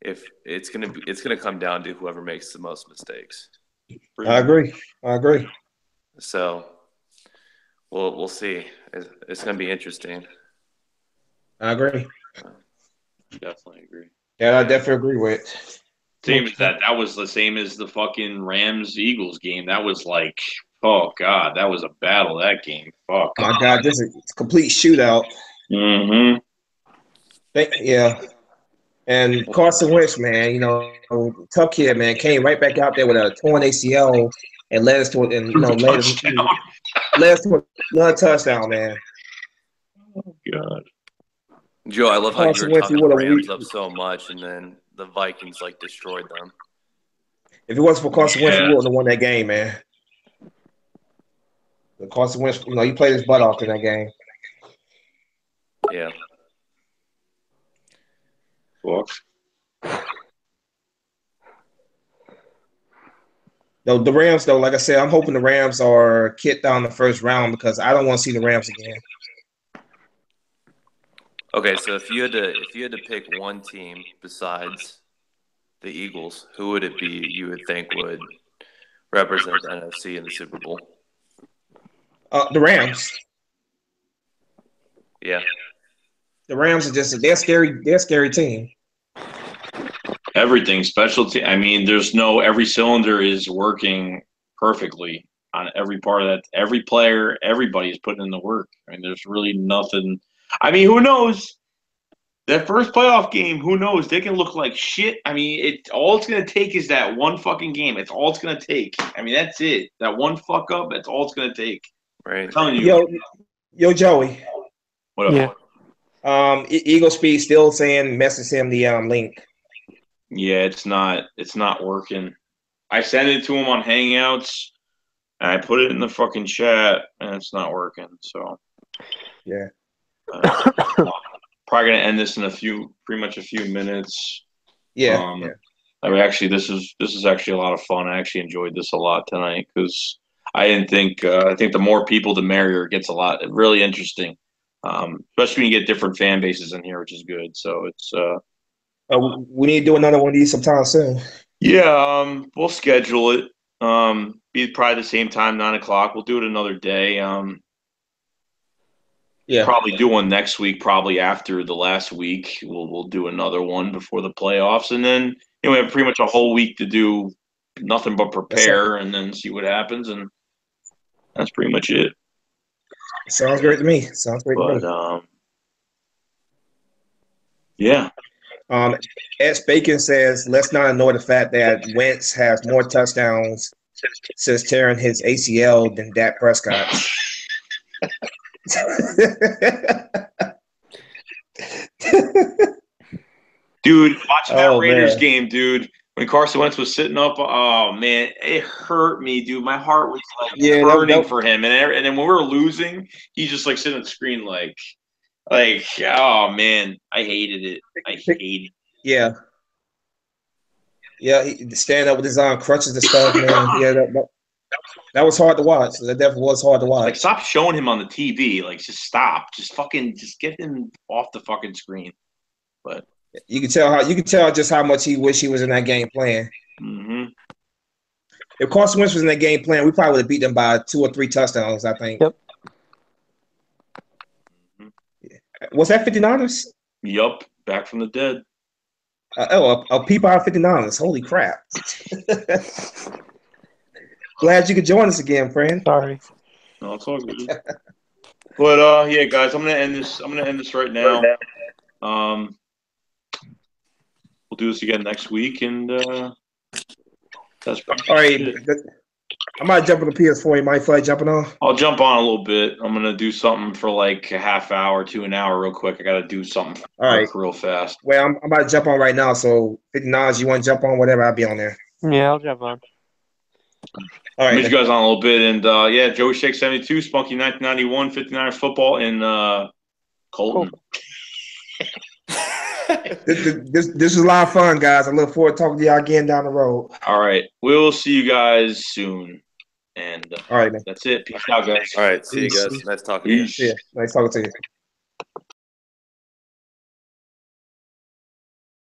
If it's gonna come down to whoever makes the most mistakes. I agree. So, we'll see. It's gonna be interesting. I agree. Definitely agree. Yeah, I definitely agree with. Same as that. That was the same as the fucking Rams-Eagles game. That was like, oh god, that was a battle. That game. Fuck. Oh my god, this is a complete shootout. Mm-hmm. Yeah. And Carson Wentz, man, tough kid, man, came right back out there with a torn ACL and led us to another touchdown, man. Oh God, Joe, I love how you Carson were Wentz, talking the Rams up so much, and then the Vikings destroyed them. If it wasn't for Carson Wentz, we wouldn't have won that game, man. Carson Wentz, he played his butt off in that game. Yeah. Well. The Rams, though, like I said, I'm hoping the Rams are kicked down the first round because I don't want to see the Rams again. Okay, so if you had to pick one team besides the Eagles, who would it be you would think would represent the NFC in the Super Bowl? The Rams. Yeah. The Rams are they're scary. They're a scary team. Everything specialty. I mean, every cylinder is working perfectly on every part of that. Every player, everybody is putting in the work. I mean, there's really nothing. I mean, who knows? That first playoff game, who knows? They can look like shit. I mean, all it's going to take is that one fucking game. It's all it's going to take. I mean, that's it. That one fuck up, that's all it's going to take. Right. I'm telling you. Yo, Joey. What up? Yeah. Eagle Speed still saying message him the link. Yeah, it's not working. I sent it to him on Hangouts, and I put it in the fucking chat, and it's not working. So, yeah. Probably gonna end this in pretty much a few minutes. Yeah. I mean, actually, this is actually a lot of fun. I actually enjoyed this a lot tonight because I didn't think. I think the more people, the merrier. It gets really interesting, especially when you get different fan bases in here, which is good. So it's. We need to do another one of these sometime soon. Yeah, we'll schedule it. Be probably the same time, 9:00. We'll do it another day. Yeah. Probably do one next week. Probably after the last week, we'll do another one before the playoffs, and then we have pretty much a whole week to do nothing but prepare, and then see what happens, and that's pretty much it. Sounds great to me. Yeah. S. Bacon says, let's not ignore the fact that Wentz has more touchdowns since tearing his ACL than Dak Prescott. Dude, watching that Raiders game, dude, when Carson Wentz was sitting up, oh, man, it hurt me, dude. My heart was burning for him. And then when we were losing, he's just sitting on the screen like, oh, man, I hated it. I hated it. Yeah. Yeah, he stand up with his crutches and stuff, man. Yeah, that was hard to watch. That definitely was hard to watch. Stop showing him on the TV. Just stop. Just get him off the fucking screen. But you can tell just how much he wish he was in that game playing. Mm-hmm. If Carson Wentz was in that game playing, we probably would have beat them by 2 or 3 touchdowns, I think. Yep. Was that 59ers? Yup. Back from the dead. A peep out of 59ers. Holy crap. Glad you could join us again, friend. Sorry. No, it's all good. But yeah, guys, I'm gonna end this right now. We'll do this again next week, and that's all right. I might jump on the PS4. You might feel like jumping on? I'll jump on a little bit. I'm going to do something for a half hour to an hour real quick. I got to do something real fast. Well, I'm about to jump on right now. So 59s, you want to jump on? Whatever, I'll be on there. Yeah, I'll jump on. All right. Meet you guys on a little bit. And, yeah, Joeyshakes72, Spunky1991, 59ers football in Colton. This is a lot of fun, guys. I look forward to talking to y'all again down the road. All right. We'll see you guys soon. And all right, man. That's it. Peace out, guys. All right. See you guys. Nice talking to you. Yeah, nice talking to you.